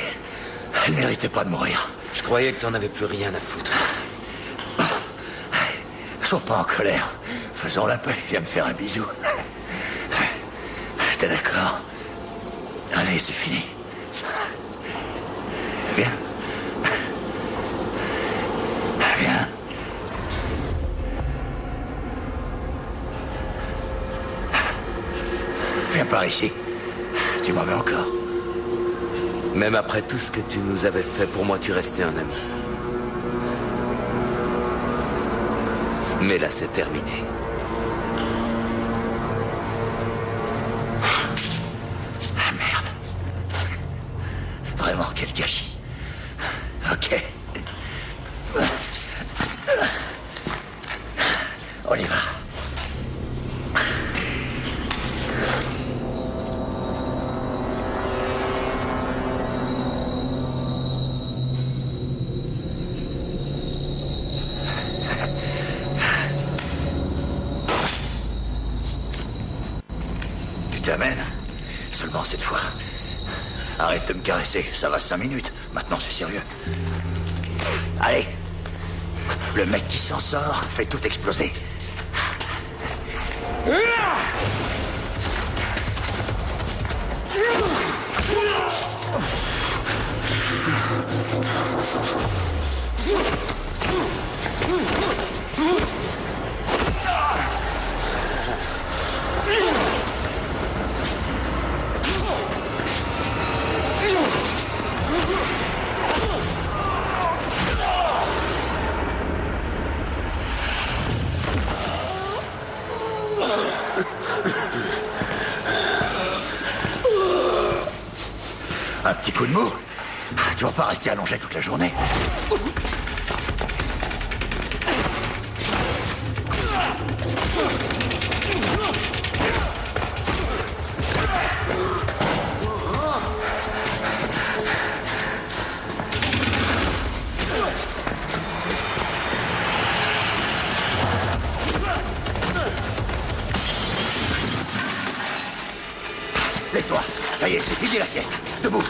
Elle méritait pas de mourir. Je croyais que t'en avais plus rien à foutre. Sois pas en colère. Faisons la paix. Viens me faire un bisou. T'es d'accord? Allez, c'est fini. Viens. Viens. Viens par ici. Tu m'en veux encore? Même après tout ce que tu nous avais fait, pour moi, tu restais un ami. Mais là, c'est terminé. Ah merde. Vraiment, quel gâchis. Ok. On y va. Tu t'amènes? Seulement cette fois. Arrête de me caresser, ça va 5 minutes. Maintenant, c'est sérieux. Allez. Le mec qui s'en sort fait tout exploser. Un petit coup de mou? Tu vas pas rester allongé toute la journée. Lève-toi. Ça y est, c'est fini la sieste. Debout.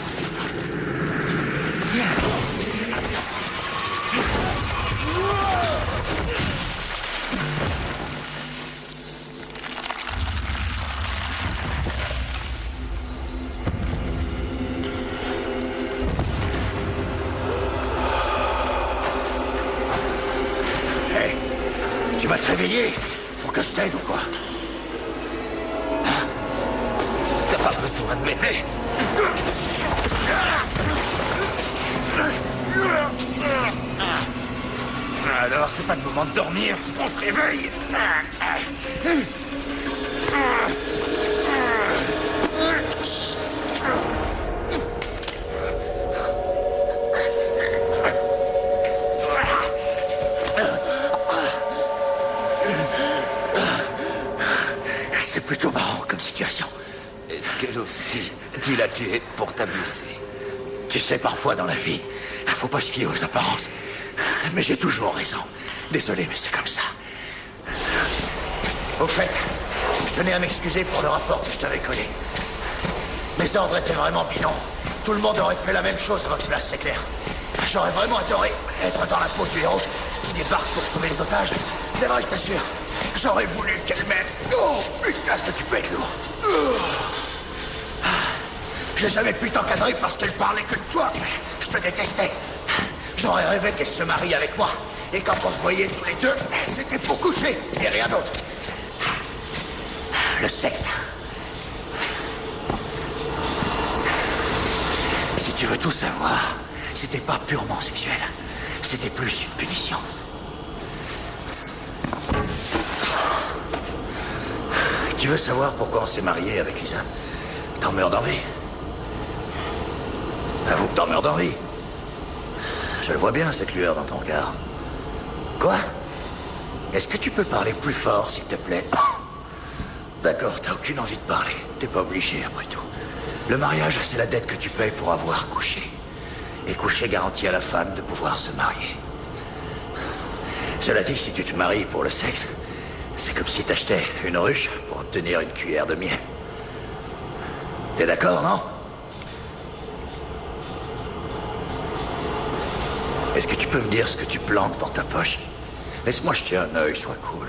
Hey, tu vas te réveiller? Faut que je t'aide ou quoi? T'as pas besoin de m'aider. Alors, c'est pas le moment de dormir. On se réveille. C'est plutôt marrant comme situation. Est-ce qu'elle aussi, tu l'as tuée pour t'abuser? Tu sais, parfois dans la vie, faut pas se fier aux apparences. Mais j'ai toujours raison. Désolé, mais c'est comme ça. Au fait, je tenais à m'excuser pour le rapport que je t'avais collé. Mes ordres étaient vraiment bidons. Tout le monde aurait fait la même chose à votre place, c'est clair. J'aurais vraiment adoré être dans la peau du héros qui débarque pour sauver les otages. C'est vrai, je t'assure. J'aurais voulu qu'elle m'aime. Oh, putain, est-ce que tu peux être lourd. J'ai jamais pu t'encadrer parce qu'elle parlait que de toi. Je te détestais. J'aurais rêvé qu'elle se marie avec moi. Et quand on se voyait tous les deux, c'était pour coucher et rien d'autre. Le sexe. Si tu veux tout savoir, c'était pas purement sexuel. C'était plus une punition. Tu veux savoir pourquoi on s'est marié avec Lisa? T'en meurs d'envie. Avoue que t'en meurs d'envie. Je le vois bien, cette lueur dans ton regard. Quoi? Est-ce que tu peux parler plus fort, s'il te plaît? D'accord, t'as aucune envie de parler. T'es pas obligé, après tout. Le mariage, c'est la dette que tu payes pour avoir couché. Et coucher garantit à la femme de pouvoir se marier. Cela dit, si tu te maries pour le sexe, c'est comme si t'achetais une ruche pour obtenir une cuillère de miel. T'es d'accord, non? Est-ce que tu peux me dire ce que tu plantes dans ta poche? Laisse-moi jeter un œil, sois cool.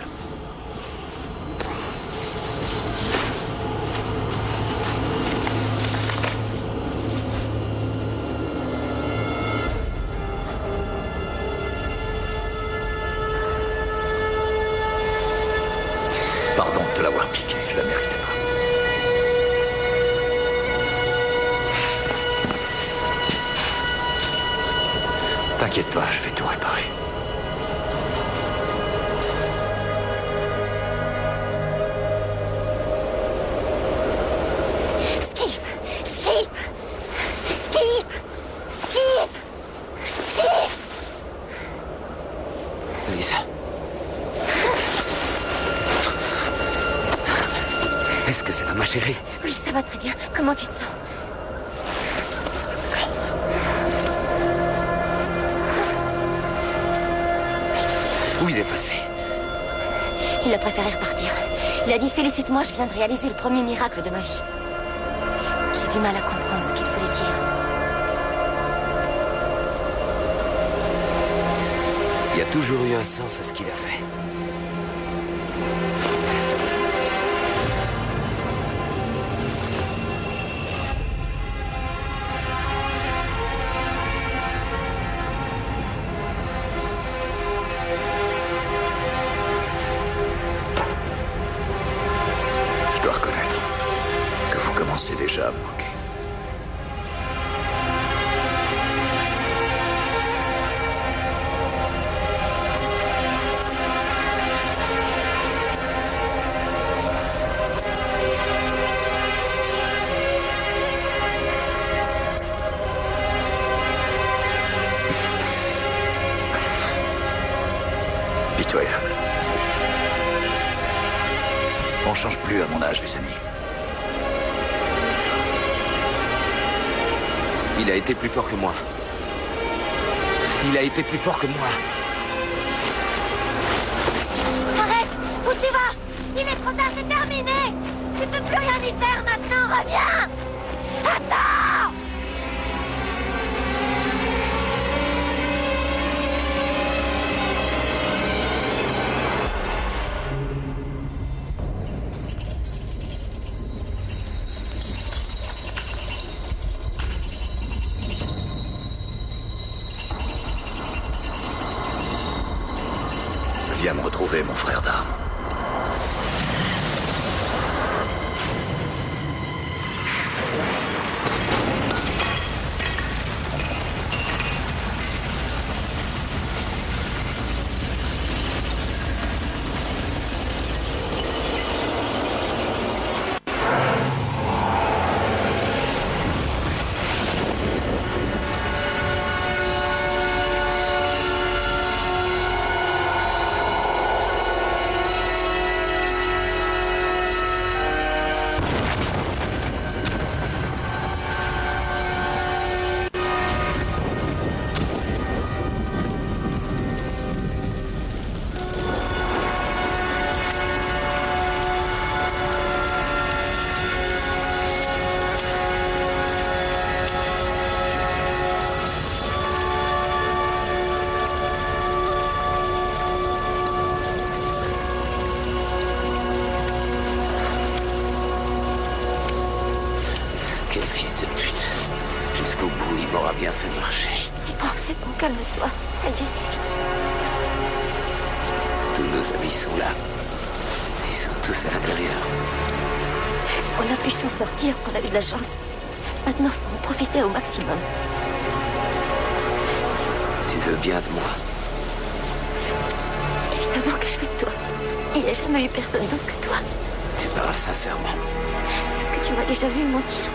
Pardon de te l'avoir piqué, je la méritais pas. T'inquiète pas, je vais tout réparer. Lisa. Est-ce que ça va, ma chérie? Oui, ça va très bien. Comment tu te sens? Où il est passé? Il a préféré repartir. Il a dit félicite-moi, je viens de réaliser le premier miracle de ma vie. J'ai du mal à comprendre ce qu'il voulait dire. Il y a toujours eu un sens à ce qu'il a fait. Je dois reconnaître que vous commencez déjà à me manquer. Pitoyable. On change plus à mon âge, les amis. Il a été plus fort que moi. Il a été plus fort que moi. Arrête! Où tu vas? Il est trop tard, c'est terminé! Tu peux plus rien y faire maintenant, reviens! Attends! Viens me retrouver, mon frère d'armes. Quel fils de pute. Jusqu'au bout, il m'aura bien fait marcher. C'est bon, calme-toi. Ça y est, c'est fini. Tous nos amis sont là. Ils sont tous à l'intérieur. On a pu s'en sortir, on a eu de la chance. Maintenant, faut en profiter au maximum. Tu veux bien de moi? Évidemment que je veux de toi. Il n'y a jamais eu personne d'autre que toi. Tu parles sincèrement. Est-ce que tu m'as déjà vu mentir?